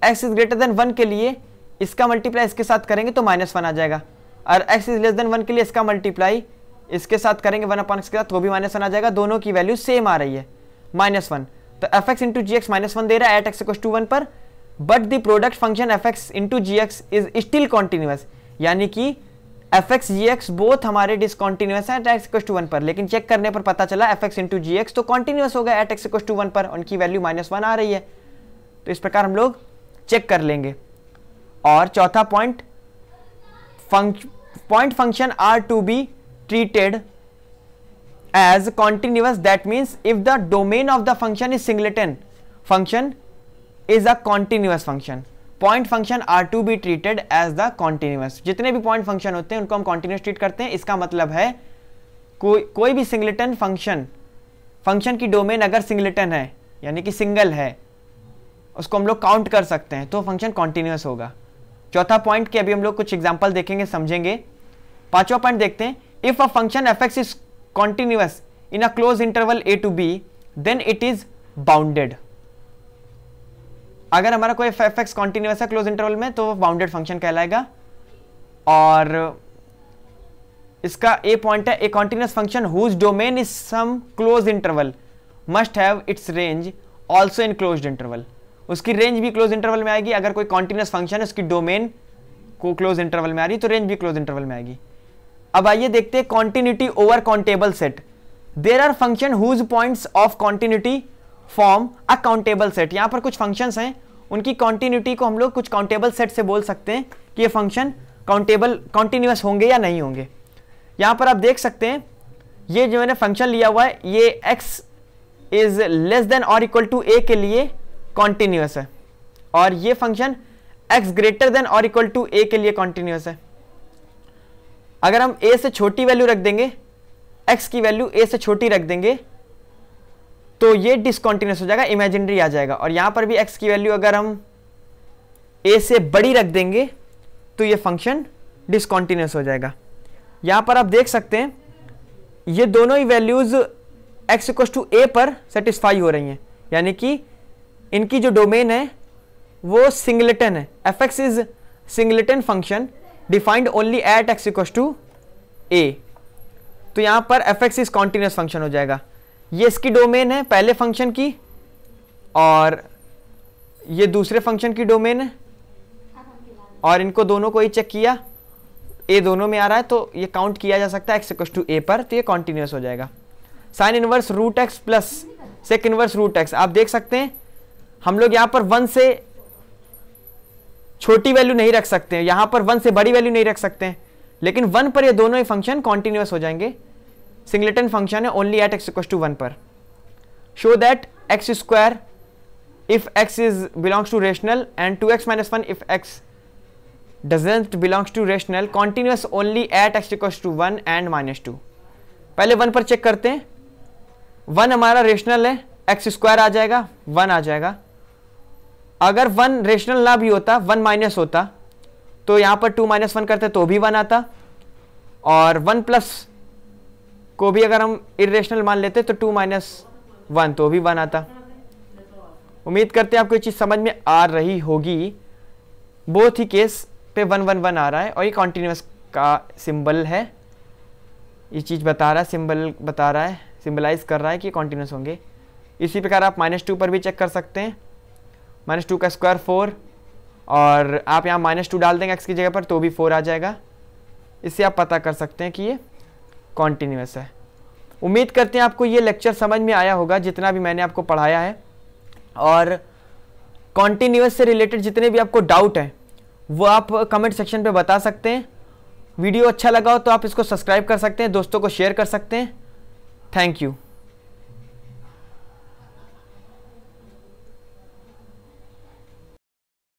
S1: X is greater than 1 के लिए इसका मल्टीप्लाई इसके साथ करेंगे तो -1 आ जाएगा, और एक्स इज लेस देन 1 के लिए इसका मल्टीप्लाई इसके साथ करेंगे 1 अपॉन एक्स के साथ तो भी -1 आ जाएगा। दोनों की वैल्यू सेम आ रही है -1, तो F x into g x -1 दे रहा है एट एक्स इक्वल टू 1 पर, but the product function f x into g x is still continuous, यानी कि एफ एक्स जी एक्स बोथ हमारे डिसकॉन्टिन्यूस है एट एक्स इक्वल टू 1 पर, लेकिन चेक करने पर पता चला f x into g x तो कॉन्टिन्यूस हो गया एट एक्स इक्वल टू 1 पर, उनकी वैल्यू -1 आ रही है। तो इस प्रकार हम लोग चेक कर लेंगे। और चौथा point function are to be treated as continuous, that means if the domain of the function is singleton function is a continuous function. Point function are to be treated as the continuous. जितने भी point function होते हैं उनको हम continuous treat करते हैं। इसका मतलब है कोई भी सिंगलेटन फंक्शन की डोमेन अगर सिंगलेटन है यानी कि सिंगल है, उसको हम लोग काउंट कर सकते हैं, तो फंक्शन कॉन्टिन्यूस होगा। चौथा पॉइंट के अभी हम लोग कुछ एग्जांपल देखेंगे, समझेंगे। पांचवा पॉइंट देखते हैं, if a function f x is continuous in a close interval A to b then it is bounded. अगर हमारा कोई एफ एक्स कॉन्टिन्यूस है क्लोज इंटरवल में तो वो बाउंडेड फंक्शन कहलाएगा। और इसका ए पॉइंट है, a continuous function whose domain is some close interval must have its range also in closed interval. उसकी रेंज भी क्लोज इंटरवल में आएगी। अगर कोई कॉन्टिन्यूस फंक्शन है उसकी डोमेन को क्लोज इंटरवल में आ रही तो रेंज भी क्लोज इंटरवल में आएगी। अब आइए देखते हैं continuity over countable set. There are function whose points of continuity form a countable set. यहां पर कुछ फंक्शंस हैं, उनकी कॉन्टिन्यूटी को हम लोग कुछ काउंटेबल सेट से बोल सकते हैं कि ये फंक्शन कॉन्टिन्यूस होंगे या नहीं होंगे। यहां पर आप देख सकते हैं ये जो मैंने फंक्शन लिया हुआ है ये x इज लेस देन और इक्वल टू a के लिए कॉन्टिन्यूस है, और ये फंक्शन x ग्रेटर देन और इक्वल टू a के लिए कॉन्टिन्यूस है। अगर हम a से छोटी वैल्यू रख देंगे, x की वैल्यू a से छोटी रख देंगे तो ये डिसकॉन्टिन्यूस हो जाएगा, इमेजिनरी आ जाएगा। और यहां पर भी x की वैल्यू अगर हम a से बड़ी रख देंगे तो ये फंक्शन डिसकॉन्टिन्यूस हो जाएगा। यहां पर आप देख सकते हैं ये दोनों ही values x equal to a पर सेटिस्फाई हो रही हैं, यानी कि इनकी जो डोमेन है वो सिंगलेटन है। F x is singleton function defined only at x equal to a। तो यहां पर f x is continuous function हो जाएगा। ये इसकी डोमेन है पहले फंक्शन की और ये दूसरे फंक्शन की डोमेन है, और इनको दोनों को ही चेक किया, a दोनों में आ रहा है तो ये काउंट किया जा सकता है x इक्वल टू a पर, तो ये कॉन्टिन्यूस हो जाएगा। Sine inverse root x plus sec inverse root x, आप देख सकते हैं हम लोग यहाँ पर 1 से छोटी वैल्यू नहीं रख सकते हैं, यहाँ पर 1 से बड़ी वैल्यू नहीं रख सकते हैं, लेकिन 1 पर ये दोनों ही फंक्शन कॉन्टिन्यूस हो जाएंगे। सिंगलेटन फंक्शन है only at x equal to 1 पर। Show that x square if x is belongs to rational and 2x minus 1 if x doesn't belongs to rational continuous only at x equal to 1 and -2। पहले 1 पर check करते हैं, 1 हमारा rational है, x square आ जाएगा, 1 आ जाएगा। अगर 1 रेशनल ना भी होता, 1 माइनस होता, तो यहाँ पर 2 माइनस 1 करते तो भी 1 आता, और 1 प्लस को भी अगर हम इरेशनल मान लेते तो 2 माइनस 1 तो भी 1 आता। उम्मीद करते हैं आपको ये चीज़ समझ में आ रही होगी। बोथ ही केस पे 1 1 1 आ रहा है और ये कॉन्टिन्यूस का सिंबल है, ये चीज़ बता रहा है, सिंबल बता रहा है, सिंबलाइज कर रहा है कि कॉन्टिन्यूस होंगे। इसी प्रकार आप -2 पर भी चेक कर सकते हैं, -2 का स्क्वायर 4, और आप यहाँ -2 डाल देंगे x की जगह पर तो भी 4 आ जाएगा। इससे आप पता कर सकते हैं कि ये कॉन्टिन्यूस है। उम्मीद करते हैं आपको ये लेक्चर समझ में आया होगा जितना भी मैंने आपको पढ़ाया है, और कॉन्टिन्यूस से रिलेटेड जितने भी आपको डाउट हैं वो आप कमेंट सेक्शन पे बता सकते हैं। वीडियो अच्छा लगा हो तो आप इसको सब्सक्राइब कर सकते हैं, दोस्तों को शेयर कर सकते हैं। Thank you.